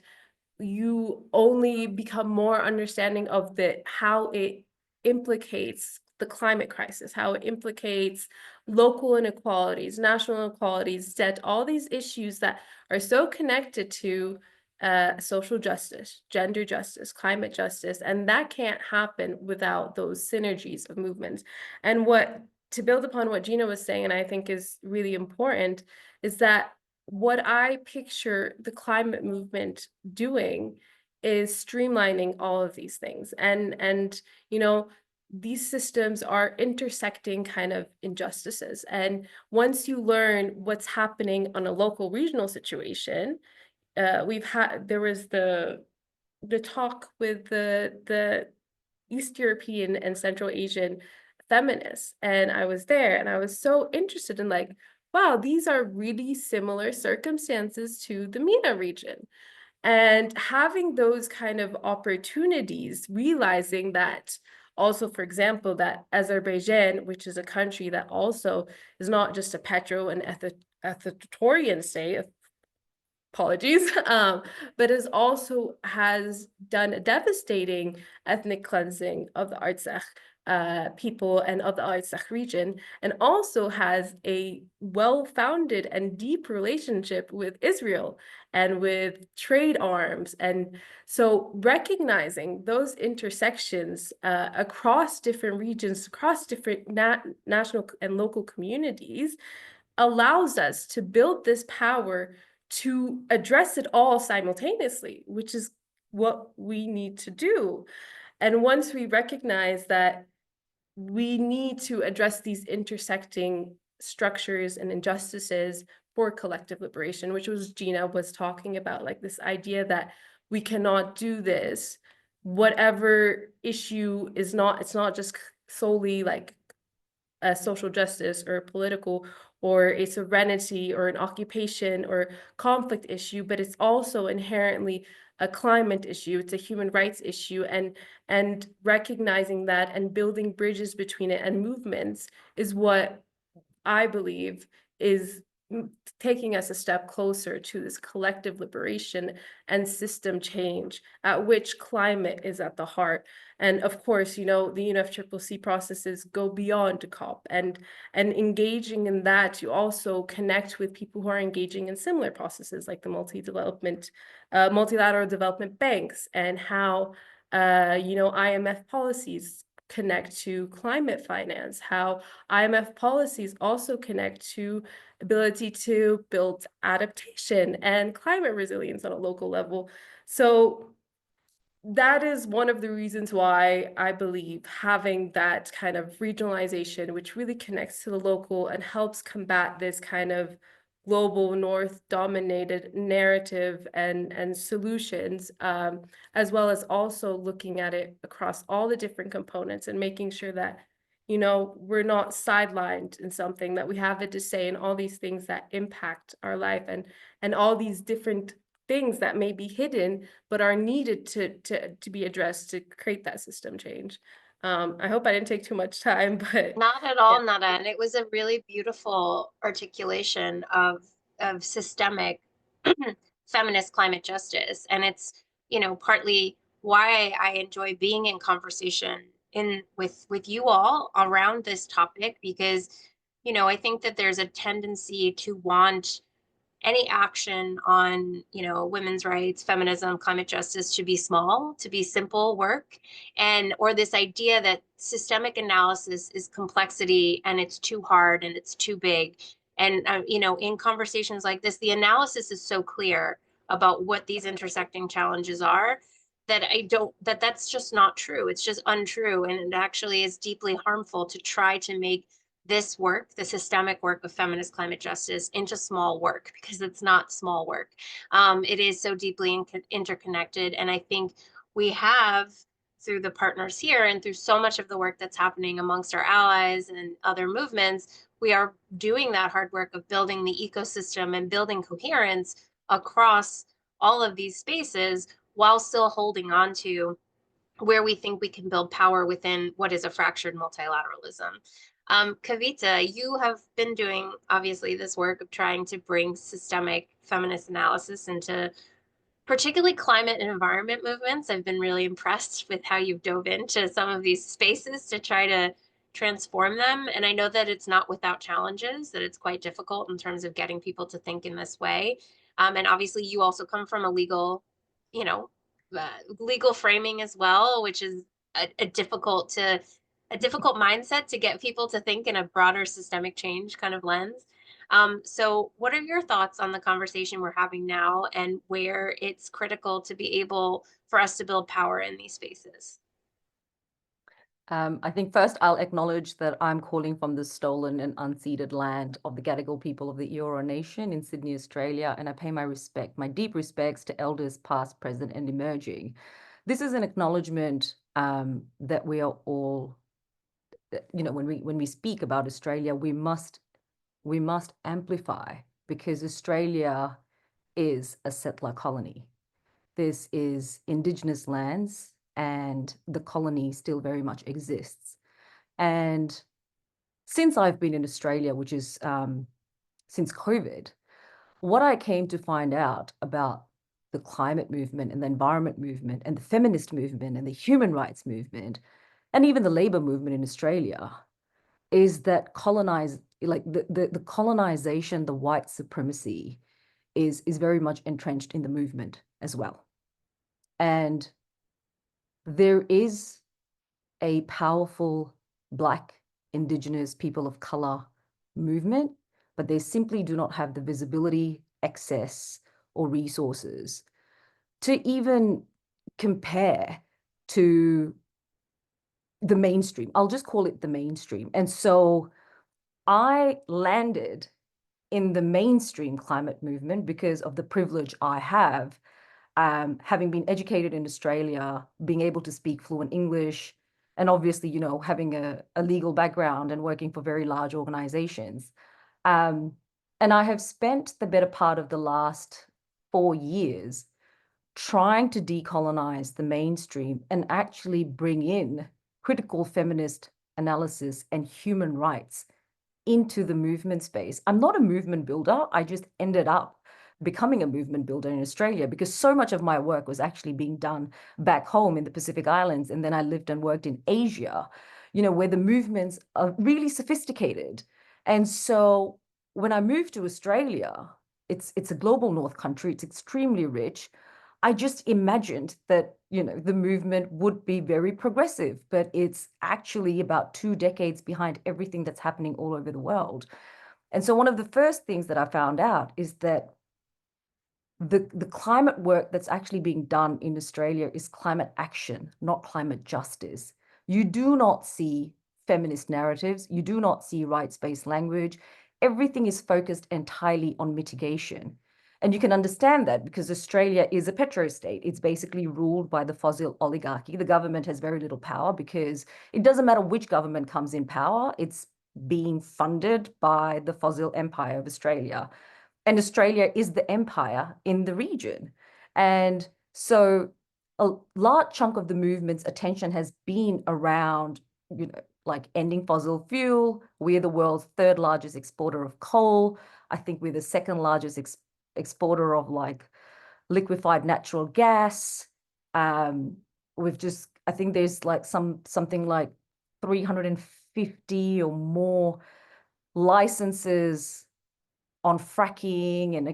you only become more understanding of how it implicates the climate crisis, how it implicates local inequalities, national inequalities, debt, all these issues that are so connected to social justice, gender justice, climate justice, and that can't happen without those synergies of movements. And to build upon what Gina was saying, and I think is really important, is that what I picture the climate movement doing is streamlining all of these things. And you know, these systems are intersecting kind of injustices. And once you learn what's happening on a local regional situation, there was the talk with the East European and Central Asian feminists, and I was there and I was so interested in like, wow, these are really similar circumstances to the MENA region. And having those kind of opportunities, realizing that also, for example, that Azerbaijan, which is a country that also is not just a petro and authoritarian state, apologies, but has done a devastating ethnic cleansing of the Artsakh people and of the Artsakh region, and also has a well-founded and deep relationship with Israel and with trade arms. And so recognizing those intersections across different regions, across different national and local communities, allows us to build this power to address it all simultaneously, which is what we need to do. And once we recognize that we need to address these intersecting structures and injustices for collective liberation, which was Gina was talking about, like this idea that we cannot do this, whatever issue is not, it's not just solely like a social justice or a political or a sovereignty or an occupation or conflict issue, but it's also inherently a climate issue, it's a human rights issue, and recognizing that and building bridges between it and movements is what I believe is taking us a step closer to this collective liberation and system change, at which climate is at the heart. And of course, you know, the UNFCCC processes go beyond COP, and engaging in that, you also connect with people who are engaging in similar processes like the multilateral development banks, and how you know, IMF policies connect to climate finance, how IMF policies also connect to ability to build adaptation and climate resilience on a local level. So that is one of the reasons why I believe having that kind of regionalization, which really connects to the local and helps combat this kind of global north dominated narrative and solutions, as well as also looking at it across all the different components and making sure that, you know, we're not sidelined in something, that we have it to say in all these things that impact our life, and all these different things that may be hidden but are needed to be addressed to create that system change. I hope I didn't take too much time, but Not at all, yeah. Nada. And it was a really beautiful articulation of systemic feminist climate justice. And it's, you know, partly why I enjoy being in conversation with you all around this topic, because, you know, I think that there's a tendency to want any action on, you know, women's rights, feminism, climate justice to be small, to be simple work, and or this idea that systemic analysis is complexity and it's too hard and it's too big. And you know, in conversations like this, the analysis is so clear about what these intersecting challenges are, that that's just not true. It's just untrue, and it actually is deeply harmful to try to make this work, the systemic work of feminist climate justice, into small work, because it's not small work. It is so deeply interconnected. And I think we have, through the partners here and through so much of the work that's happening amongst our allies and other movements, we are doing that hard work of building the ecosystem and building coherence across all of these spaces, while still holding on to where we think we can build power within what is a fractured multilateralism. Kavita, you have been doing, obviously, this work of trying to bring systemic feminist analysis into particularly climate and environment movements. I've been really impressed with how you've dove into some of these spaces to try to transform them. And I know that it's not without challenges, that it's quite difficult in terms of getting people to think in this way. And obviously, you also come from a legal, you know, legal framing as well, which is a difficult mindset to get people to think in a broader systemic change kind of lens. So what are your thoughts on the conversation we're having now, and where it's critical to be able for us to build power in these spaces? I think first I'll acknowledge that I'm calling from the stolen and unceded land of the Gadigal people of the Eora Nation in Sydney, Australia, and I pay my deep respects to elders past, present, and emerging. This is an acknowledgement that we are all, you know, when we speak about Australia, we must amplify, because Australia is a settler colony. This is Indigenous lands and the colony still very much exists. And since I've been in Australia, which is since COVID, what I came to find out about the climate movement and the environment movement and the feminist movement and the human rights movement and even the labor movement in Australia is that the colonization, the white supremacy is very much entrenched in the movement as well. And there is a powerful Black, Indigenous, people of color movement, but they simply do not have the visibility, access, or resources to even compare to the mainstream. I'll just call it the mainstream. And so I landed in the mainstream climate movement because of the privilege I have, having been educated in Australia, being able to speak fluent English, and obviously, you know, having a legal background and working for very large organizations. And I have spent the better part of the last 4 years trying to decolonize the mainstream and actually bring in critical feminist analysis and human rights into the movement space. I'm not a movement builder. I just ended up becoming a movement builder in Australia because so much of my work was actually being done back home in the Pacific Islands. And then I lived and worked in Asia, you know, where the movements are really sophisticated. And so when I moved to Australia, it's a global North country. It's extremely rich. I just imagined that, you know, the movement would be very progressive, but it's actually about 2 decades behind everything that's happening all over the world. And so one of the first things that I found out is that the climate work that's actually being done in Australia is climate action, not climate justice. You do not see feminist narratives. You do not see rights-based language. Everything is focused entirely on mitigation. And you can understand that because Australia is a petrostate. It's basically ruled by the fossil oligarchy. The government has very little power because it doesn't matter which government comes in power. It's being funded by the fossil empire of Australia. And Australia is the empire in the region. And so a large chunk of the movement's attention has been around, you know, like ending fossil fuel. We're the world's 3rd largest exporter of coal. I think we're the 2nd largest exporter of like liquefied natural gas. We've just, I think there's like something like 350 or more licenses on fracking and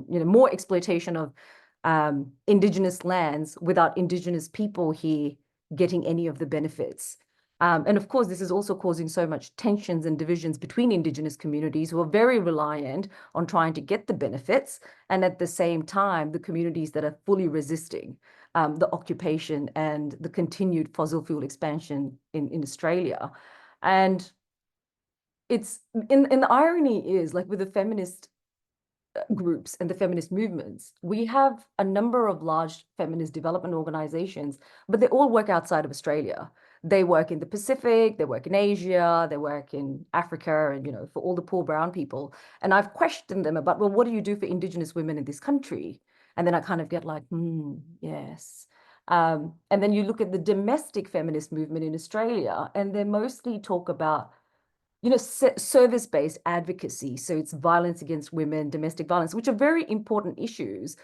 you know, more exploitation of Indigenous lands without Indigenous people here getting any of the benefits. And of course, this is also causing so much tensions and divisions between Indigenous communities who are very reliant on trying to get the benefits, and at the same time, the communities that are fully resisting the occupation and the continued fossil fuel expansion in Australia. And it's and the irony is, like with the feminist groups and the feminist movements, we have a number of large feminist development organizations, but they all work outside of Australia. They work in the Pacific, they work in Asia, they work in Africa, and, you know, for all the poor brown people. And I've questioned them about, well, what do you do for Indigenous women in this country? And then I kind of get like, yes. And then you look at the domestic feminist movement in Australia, and they mostly talk about, you know, service-based advocacy. So it's violence against women, domestic violence, which are very important issues.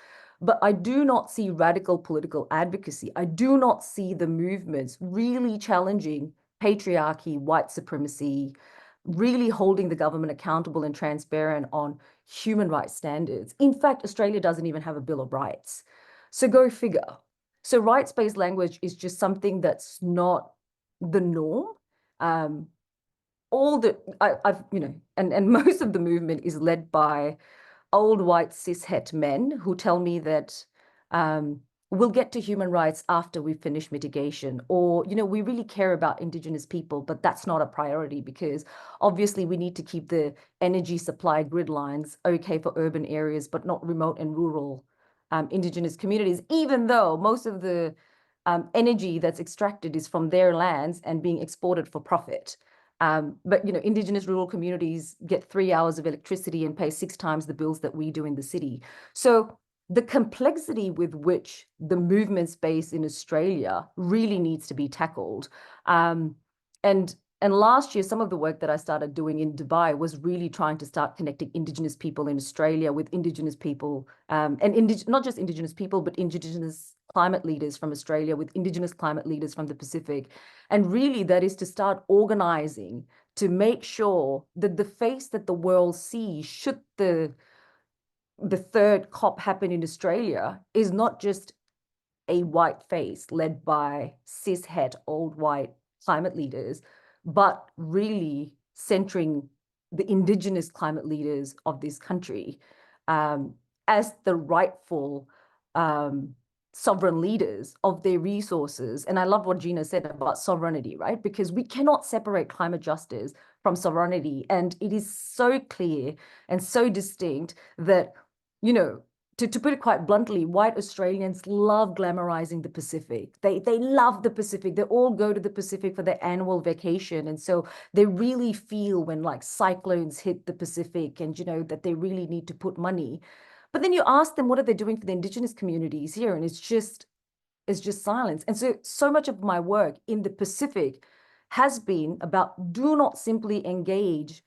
But I do not see radical political advocacy. I do not see the movements really challenging patriarchy, white supremacy, really holding the government accountable and transparent on human rights standards. In fact, Australia doesn't even have a Bill of Rights. So go figure. So rights-based language is just something that's not the norm. I've, you know, and most of the movement is led by old white cishet men who tell me that we'll get to human rights after we finish mitigation, or, you know, we really care about Indigenous people, but that's not a priority because obviously we need to keep the energy supply grid lines okay for urban areas, but not remote and rural Indigenous communities, even though most of the energy that's extracted is from their lands and being exported for profit. But, you know, Indigenous rural communities get 3 hours of electricity and pay 6 times the bills that we do in the city. So the complexity with which the movement space in Australia really needs to be tackled. And last year, some of the work that I started doing in Dubai was really trying to start connecting Indigenous people in Australia with Indigenous people, and not just Indigenous people, but Indigenous climate leaders from Australia with Indigenous climate leaders from the Pacific. And really that is to start organizing to make sure that the face that the world sees should the third COP happen in Australia is not just a white face led by cis-het old white climate leaders, but really centering the Indigenous climate leaders of this country as the rightful sovereign leaders of their resources. And I love what Gina said about sovereignty, right? Because we cannot separate climate justice from sovereignty. And it is so clear and so distinct that, you know, to put it quite bluntly, white Australians love glamorizing the Pacific. They love the Pacific. They all go to the Pacific for their annual vacation. And so they really feel when like cyclones hit the Pacific and, you know, that they really need to put money. But then you ask them, what are they doing for the Indigenous communities here? And it's just silence. And so much of my work in the Pacific has been about do not simply engage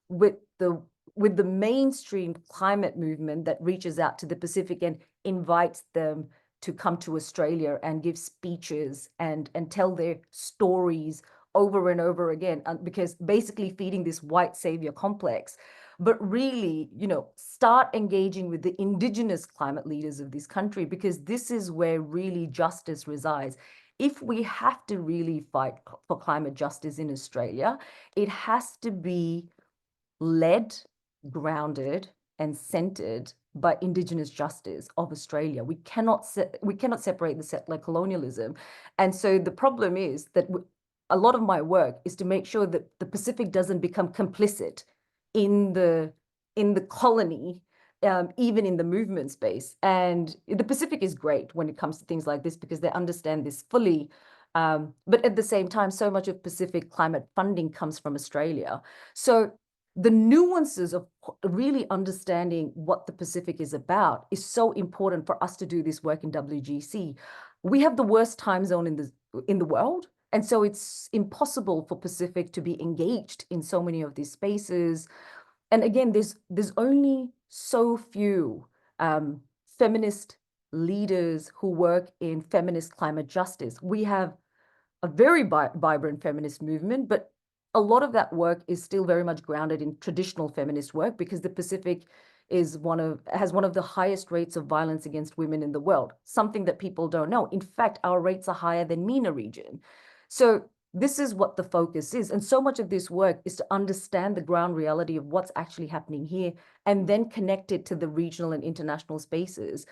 with the mainstream climate movement that reaches out to the Pacific and invites them to come to Australia and give speeches and tell their stories over and over again, because basically feeding this white savior complex. But really, you know, start engaging with the Indigenous climate leaders of this country, because this is where really justice resides. If we have to really fight for climate justice in Australia, it has to be led, grounded, and centered by Indigenous justice of Australia. We cannot separate the settler colonialism. And so the problem is that a lot of my work is to make sure that the Pacific doesn't become complicit in the colony, even in the movement space. And the Pacific is great when it comes to things like this because they understand this fully. But at the same time, so much of Pacific climate funding comes from Australia. So the nuances of really understanding what the Pacific is about is so important for us to do this work in WGC. We have the worst time zone in the world. And so it's impossible for Pacific to be engaged in so many of these spaces. And again, there's only so few feminist leaders who work in feminist climate justice. We have a very vibrant feminist movement, but a lot of that work is still very much grounded in traditional feminist work because the Pacific has one of the highest rates of violence against women in the world, something that people don't know. In fact, our rates are higher than MENA region. So this is what the focus is. And so much of this work is to understand the ground reality of what's actually happening here and then connect it to the regional and international spaces.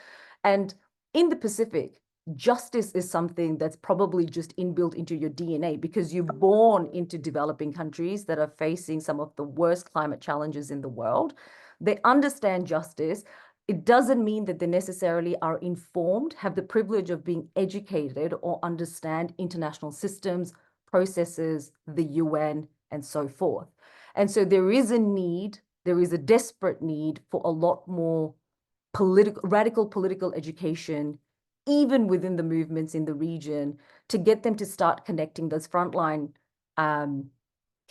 And in the Pacific, justice is something that's probably just inbuilt into your DNA because you're born into developing countries that are facing some of the worst climate challenges in the world. They understand justice. It doesn't mean that they necessarily are informed, have the privilege of being educated or understand international systems, processes, the UN, and so forth. And so there is a desperate need for a lot more radical political education even within the movements in the region, to get them to start connecting those frontline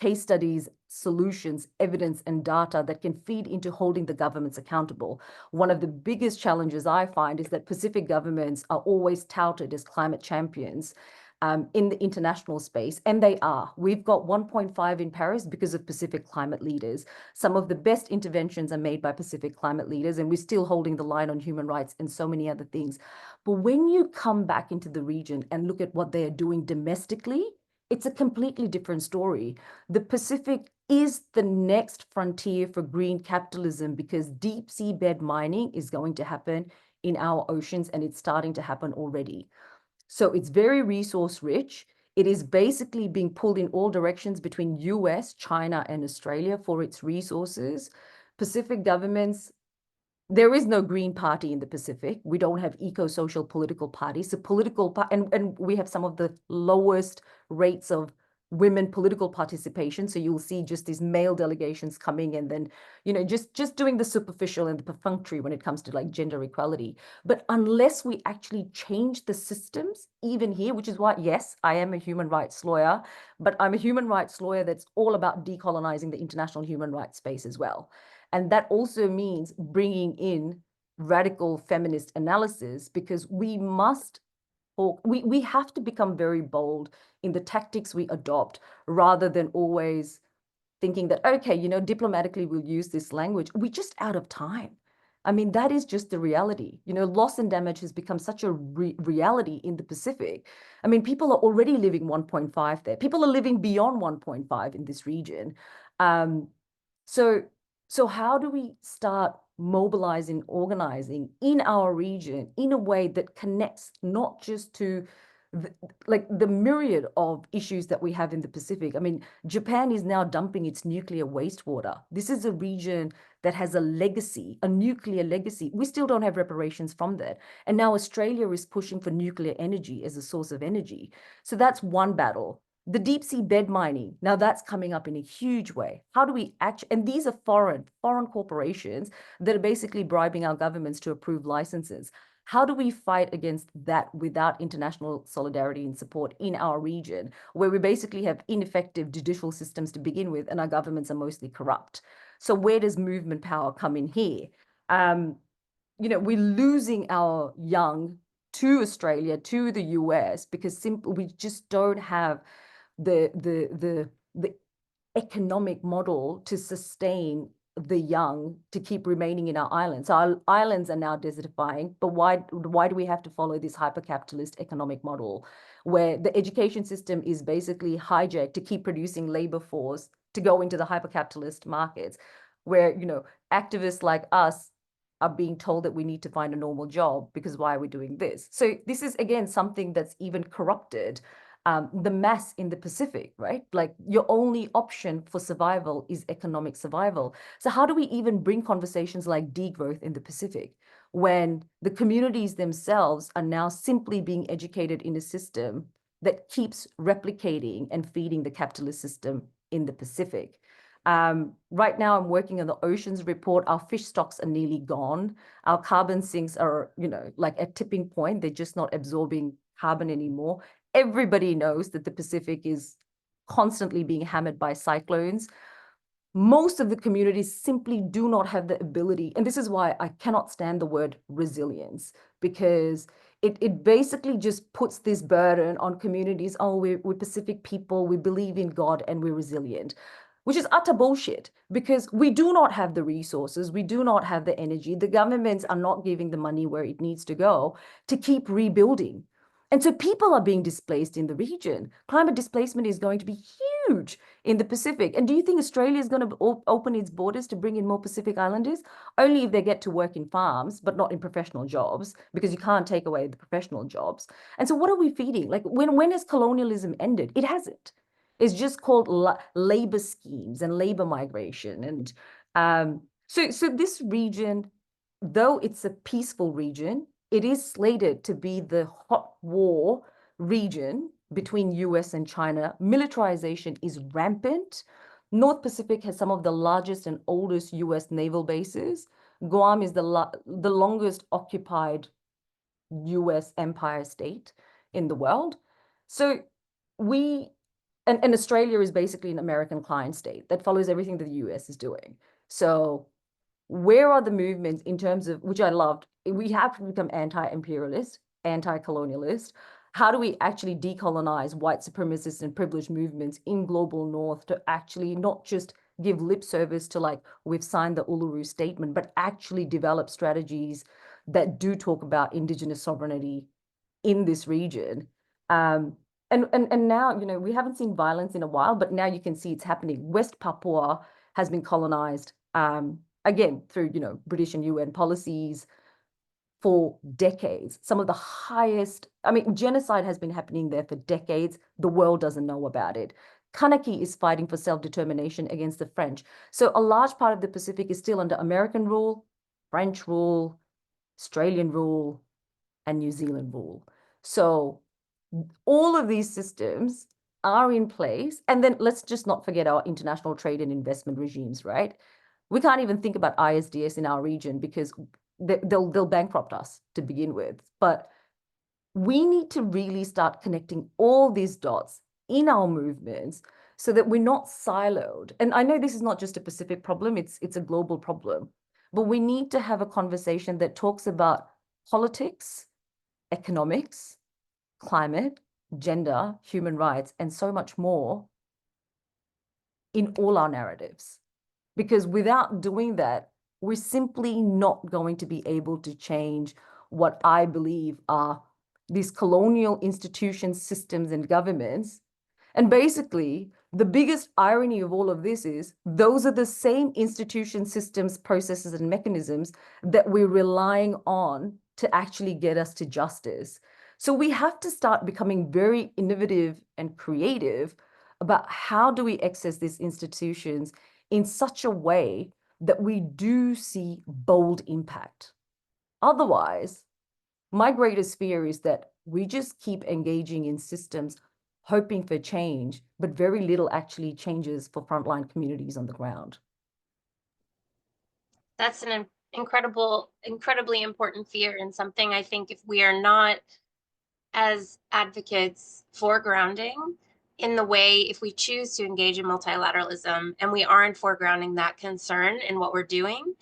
case studies, solutions, evidence, and data that can feed into holding the governments accountable. One of the biggest challenges I find is that Pacific governments are always touted as climate champions in the international space, and they are. We've got 1.5 in Paris because of Pacific climate leaders. Some of the best interventions are made by Pacific climate leaders, and we're still holding the line on human rights and so many other things. But when you come back into the region and look at what they are doing domestically, it's a completely different story. The Pacific is the next frontier for green capitalism because deep seabed mining is going to happen in our oceans, and it's starting to happen already. So it's very resource rich. It is basically being pulled in all directions between US, China, and Australia for its resources. Pacific governments, there is no green party in the Pacific. We don't have eco-social political parties. So and we have some of the lowest rates of women political participation. So you'll see just these male delegations coming and then, you know, just doing the superficial and the perfunctory when it comes to like gender equality. But unless we actually change the systems, even here, which is why, yes, I am a human rights lawyer, but I'm a human rights lawyer that's all about decolonizing the international human rights space as well. And that also means bringing in radical feminist analysis, because we must, or we have to become very bold in the tactics we adopt, rather than always thinking that, okay, you know, diplomatically we'll use this language. We're just out of time. I mean, that is just the reality. You know, loss and damage has become such a reality in the Pacific. I mean, people are already living 1.5 there. People are living beyond 1.5 in this region. So how do we start mobilizing, organizing in our region in a way that connects not just to the myriad of issues that we have in the Pacific? I mean, Japan is now dumping its nuclear wastewater. This is a region that has a legacy, a nuclear legacy. We still don't have reparations from that. And now Australia is pushing for nuclear energy as a source of energy. So that's one battle. The deep sea bed mining, now that's coming up in a huge way. How do we actually, and these are foreign corporations that are basically bribing our governments to approve licenses. How do we fight against that without international solidarity and support in our region, where we basically have ineffective judicial systems to begin with, and our governments are mostly corrupt? So where does movement power come in here? You know, we're losing our young to Australia, to the US, because simply we just don't have the economic model to sustain the young to keep remaining in our islands. So our islands are now desertifying, but why do we have to follow this hyper-capitalist economic model where the education system is basically hijacked to keep producing labor force to go into the hyper-capitalist markets, where, you know, activists like us are being told that we need to find a normal job because why are we doing this? So this is, again, something that's even corrupted the mass in the Pacific, right? Like your only option for survival is economic survival. So how do we even bring conversations like degrowth in the Pacific when the communities themselves are now simply being educated in a system that keeps replicating and feeding the capitalist system in the Pacific? Right now I'm working on the oceans report. Our fish stocks are nearly gone. Our carbon sinks are, you know, like at tipping point. They're just not absorbing carbon anymore. Everybody knows that the Pacific is constantly being hammered by cyclones. Most of the communities simply do not have the ability. And this is why I cannot stand the word resilience, because it basically just puts this burden on communities. Oh, we're Pacific people, we believe in God and we're resilient, which is utter bullshit, because we do not have the resources, we do not have the energy. The governments are not giving the money where it needs to go to keep rebuilding. And so people are being displaced in the region. Climate displacement is going to be huge in the Pacific. And do you think Australia is going to open its borders to bring in more Pacific Islanders? Only if they get to work in farms, but not in professional jobs, because you can't take away the professional jobs. And so what are we feeding? Like when has colonialism ended? It hasn't. It's just called labor schemes and labor migration. And so this region, though it's a peaceful region, it is slated to be the hot war region between US and China. Militarization is rampant. North Pacific has some of the largest and oldest US naval bases. Guam is the longest occupied US empire state in the world. So and Australia is basically an American client state that follows everything that the US is doing. So where are the movements in terms of, which I loved, we have to become anti-imperialist, anti-colonialist. How do we actually decolonize white supremacist and privileged movements in global north to actually not just give lip service to like, we've signed the Uluru Statement, but actually develop strategies that do talk about indigenous sovereignty in this region? And now, you know, we haven't seen violence in a while, but now you can see it's happening. West Papua has been colonized, again, through, you know, British and UN policies for decades. Some of the highest, I mean, genocide has been happening there for decades. The world doesn't know about it. Kanaki is fighting for self-determination against the French. So a large part of the Pacific is still under American rule, French rule, Australian rule, and New Zealand rule. So all of these systems are in place, and then let's just not forget our international trade and investment regimes, right? We can't even think about ISDS in our region because they'll bankrupt us to begin with. But we need to really start connecting all these dots in our movements so that we're not siloed. And I know this is not just a Pacific problem, it's a global problem. But we need to have a conversation that talks about politics, economics, climate, gender, human rights, and so much more in all our narratives. Because without doing that, we're simply not going to be able to change what I believe are these colonial institutions, systems, and governments. And basically, the biggest irony of all of this is those are the same institutions, systems, processes, and mechanisms that we're relying on to actually get us to justice. So we have to start becoming very innovative and creative about how do we access these institutions in such a way that we do see bold impact. Otherwise, my greatest fear is that we just keep engaging in systems, hoping for change, but very little actually changes for frontline communities on the ground. That's an incredibly important fear, and something I think if we are not, as advocates, foregrounding in the way, if we choose to engage in multilateralism and we aren't foregrounding that concern in what we're doing,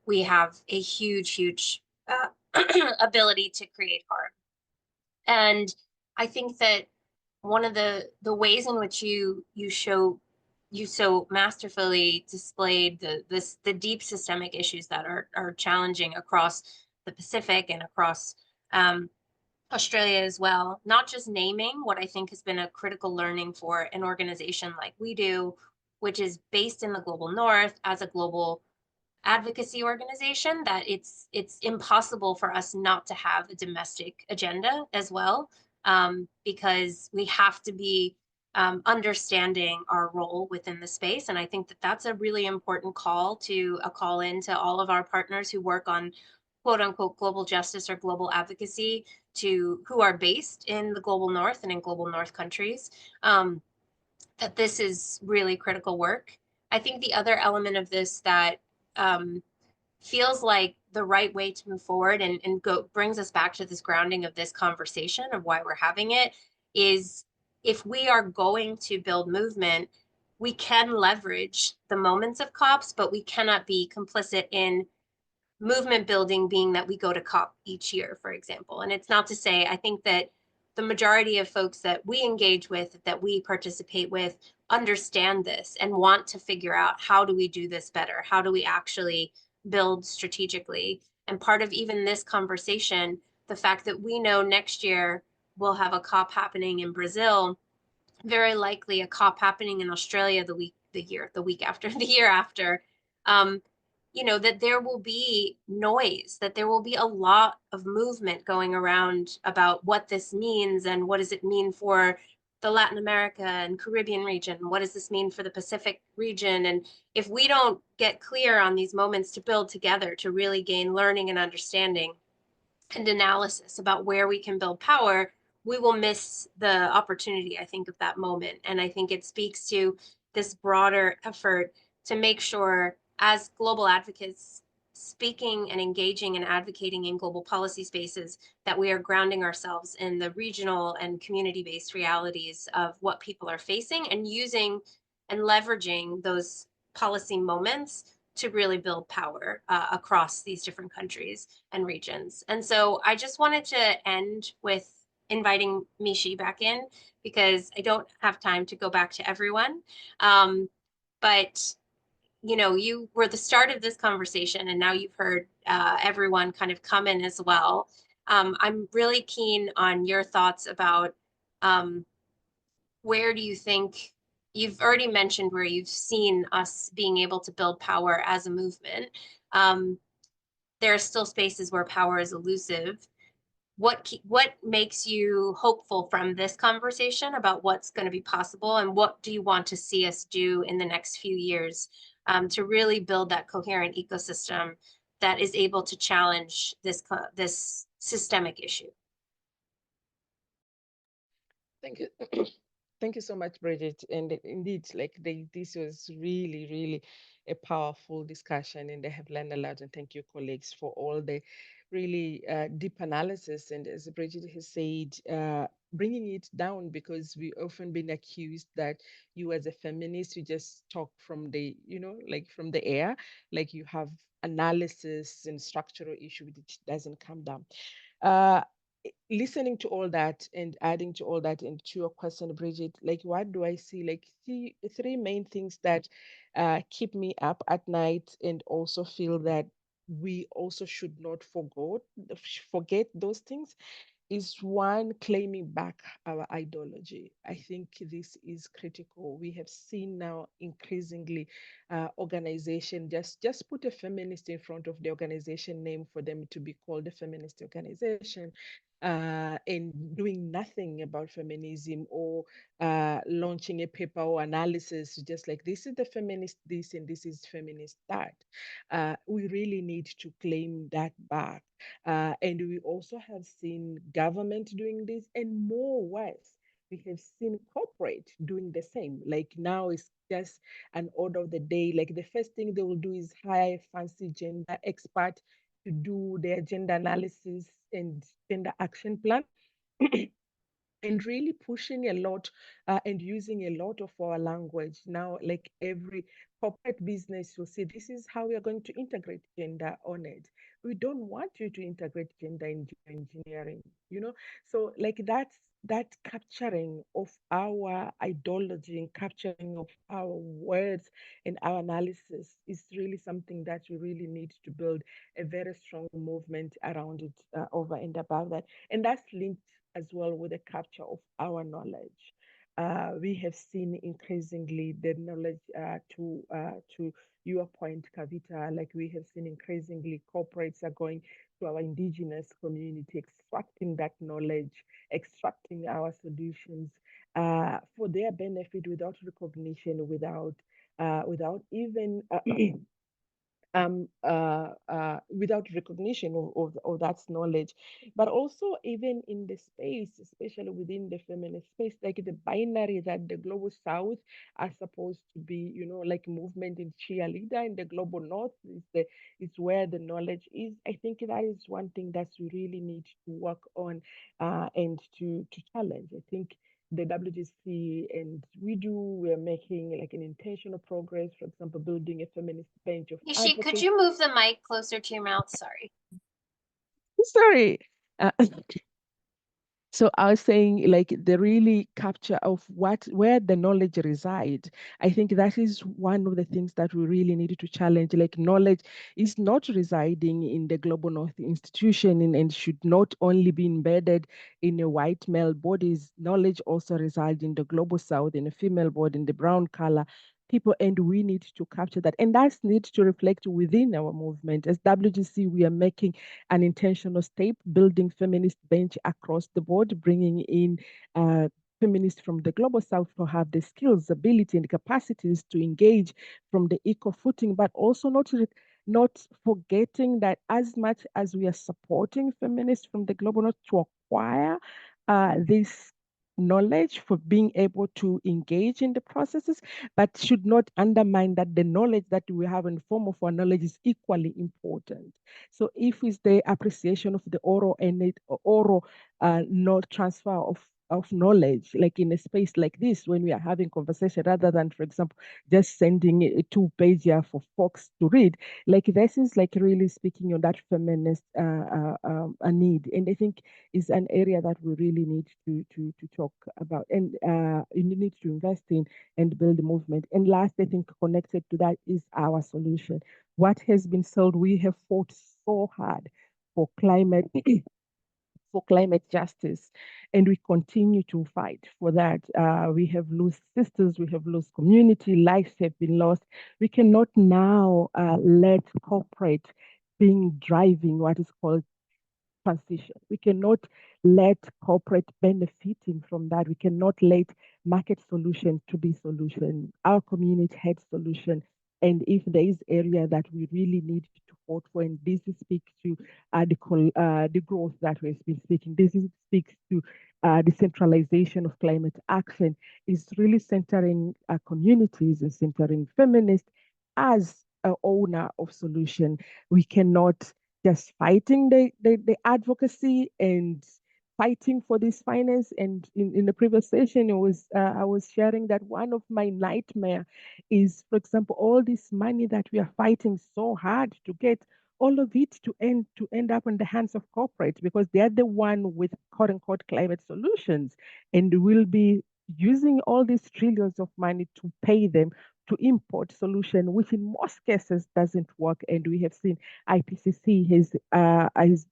we have a huge ability to create harm. And I think that one of the ways in which you so masterfully displayed the deep systemic issues that are challenging across the Pacific and across Australia as well, not just naming what I think has been a critical learning for an organization like WEDO, which is based in the global north as a global advocacy organization, that it's impossible for us not to have a domestic agenda as well, because we have to be understanding our role within the space. And I think that that's a really important call in to all of our partners who work on quote unquote global justice or global advocacy, who are based in the global north and in global north countries, that this is really critical work. I think the other element of this that feels like the right way to move forward and brings us back to this grounding of this conversation of why we're having it is, if we are going to build movement, we can leverage the moments of COPs, but we cannot be complicit in movement building being that we go to COP each year, for example. And it's not to say, I think that the majority of folks that we engage with, that we participate with, understand this and want to figure out, how do we do this better? How do we actually build strategically? And part of even this conversation, the fact that we know next year we'll have a COP happening in Brazil, very likely a COP happening in Australia the year after, that there will be noise, that there will be a lot of movement going around about what this means and what does it mean for the Latin America and Caribbean region? What does this mean for the Pacific region? And if we don't get clear on these moments to build together, to really gain learning and understanding and analysis about where we can build power, we will miss the opportunity, I think, of that moment. And I think it speaks to this broader effort to make sure, as global advocates speaking and engaging and advocating in global policy spaces, that we are grounding ourselves in the regional and community-based realities of what people are facing, and using and leveraging those policy moments to really build power across these different countries and regions. And so I just wanted to end with inviting Mishi back in, because I don't have time to go back to everyone. But you were the start of this conversation, and now you've heard everyone kind of come in as well. I'm really keen on your thoughts about where do you think, you've already mentioned where you've seen us being able to build power as a movement. There are still spaces where power is elusive. What makes you hopeful from this conversation about what's going to be possible, and what do you want to see us do in the next few years to really build that coherent ecosystem that is able to challenge this systemic issue? Thank you. Thank you so much, Bridget. And indeed, this was really, really a powerful discussion, and I have learned a lot. And thank you, colleagues, for all the really deep analysis. And as Bridget has said, bringing it down, because we often been accused that you, as a feminist, you just talk from the, from the air, like you have analysis and structural issue which doesn't come down. Uh, Listening to all that and adding to all that, and to your question, Bridget, like what do I see? Like three main things that keep me up at night, and also feel that we also should not forget those things, is one, claiming back our ideology. I think this is critical. We have seen now increasingly organization just put a feminist in front of the organization name for them to be called a feminist organization, and doing nothing about feminism, or launching a paper or analysis, just like this is the feminist this and this is feminist that. We really need to claim that back. And we also have seen government doing this, and more worse, we have seen corporate doing the same. Like now it's just an order of the day. Like the first thing they will do is hire a fancy gender expert to do their gender analysis and gender action plan. And really pushing a lot, and using a lot of our language now. Like every corporate business will say, this is how we are going to integrate gender on it. We don't want you to integrate gender in engineering, so like that capturing of our ideology and capturing of our words and our analysis is really something that we really need to build a very strong movement around it, over and above that. And that's linked as well with the capture of our knowledge. We have seen increasingly the knowledge, to your point, Kavita, like we have seen increasingly corporates are going to our indigenous community, extracting that knowledge, extracting our solutions, for their benefit, without recognition, without even without recognition of that knowledge. But also, even in the space, especially within the feminist space, like the binary that the global south are supposed to be, like movement in cheerleader, and the global north is where the knowledge is. I think that is one thing that we really need to work on, and to challenge. I think the WGC and we're making like an intentional progress, for example, building a feminist bench of Nishi, could advocates. you move the mic closer to your mouth? Sorry. Sorry. So I was saying, like, the really capture of where the knowledge resides. I think that is one of the things that we really needed to challenge. Like, knowledge is not residing in the global north institution, and should not only be embedded in a white male bodies. Knowledge also resides in the global south, in a female body, in the brown color people, and we need to capture that, and that needs to reflect within our movement. As WGC, we are making an intentional step, building feminist bench across the board, bringing in feminists from the global south to have the skills, ability, and capacities to engage from the equal footing, but also not forgetting that as much as we are supporting feminists from the global north to acquire this knowledge for being able to engage in the processes, but should not undermine that the knowledge that we have in the form of our knowledge is equally important. So if it's the appreciation of the oral and oral not transfer of knowledge, like in a space like this, when we are having conversation, rather than, for example, just sending a 2-pager for folks to read, like this is like really speaking on that feminist a need. And I think is an area that we really need to talk about, and you need to invest in and build the movement. And last, I think connected to that is our solution. What has been sold, we have fought so hard for climate for climate justice, and we continue to fight for that. We have lost sisters, we have lost community, lives have been lost. We cannot now let corporate being driving what is called transition. We cannot let corporate benefiting from that. We cannot let market solution to be solution. Our community had solution. And if there is area that we really need to fought for, and this speaks to the growth that we've been speaking. This speaks to the centralization of climate action. Is really centering communities and centering feminists as an owner of solution. We cannot just fighting the advocacy and fighting for this finance. And in the previous session, I was sharing that one of my nightmare is, for example, all this money that we are fighting so hard to get, all of it to end up in the hands of corporates, because they're the one with quote unquote climate solutions, and we'll be using all these trillions of money to pay them to import solution, which in most cases doesn't work. And we have seen IPCC has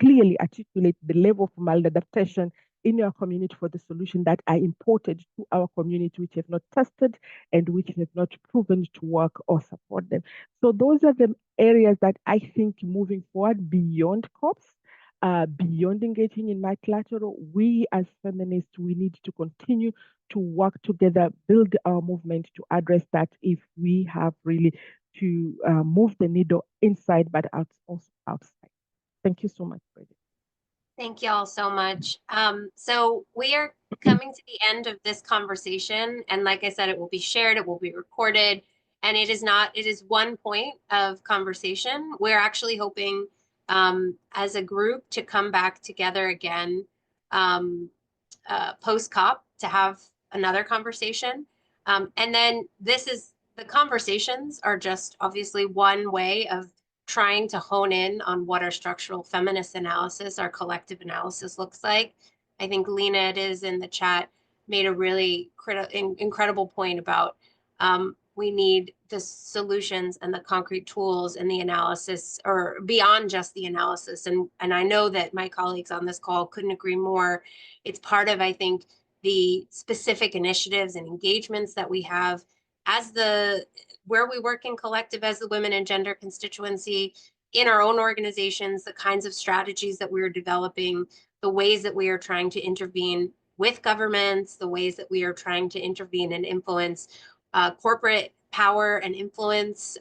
clearly articulated the level of maladaptation in our community for the solution that are imported to our community, which have not tested and which have not proven to work or support them. So those are the areas that I think moving forward beyond COPs, beyond engaging in multilateral, we as feminists, we need to continue to work together, build our movement to address that if we have really to move the needle inside, but also outside. Thank you so much, Bridget. Thank you all so much. So we are coming to the end of this conversation. And like I said, it will be shared, it will be recorded. And it is one point of conversation. We're actually hoping as a group to come back together again post-COP to have another conversation. And then the conversations are just obviously one way of trying to hone in on what our structural feminist analysis, our collective analysis looks like. I think Lena, it is in the chat, made a really incredible point about we need the solutions and the concrete tools and the analysis, or beyond just the analysis. And I know that my colleagues on this call couldn't agree more. It's part of, I think, the specific initiatives and engagements that we have as where we work in collective as the women and gender constituency in our own organizations, the kinds of strategies that we're developing, the ways that we are trying to intervene with governments, the ways that we are trying to intervene and influence corporate power and influence.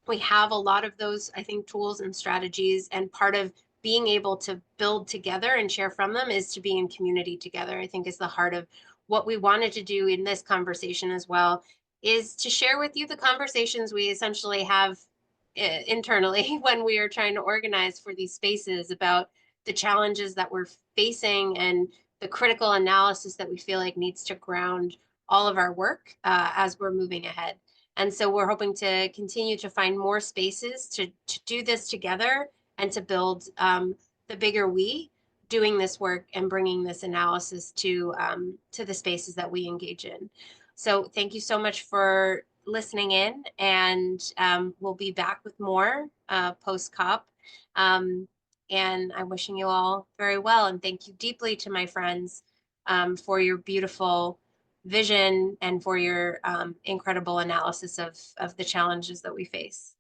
We have a lot of those, I think, tools and strategies, and part of being able to build together and share from them is to be in community together. I think is the heart of what we wanted to do in this conversation as well, is to share with you the conversations we essentially have internally when we are trying to organize for these spaces about the challenges that we're facing and the critical analysis that we feel like needs to ground all of our work as we're moving ahead. And so we're hoping to continue to find more spaces to do this together and to build the bigger we doing this work and bringing this analysis to the spaces that we engage in. So thank you so much for listening in, and we'll be back with more post-COP. And I'm wishing you all very well, and thank you deeply to my friends for your beautiful vision and for your incredible analysis of the challenges that we face.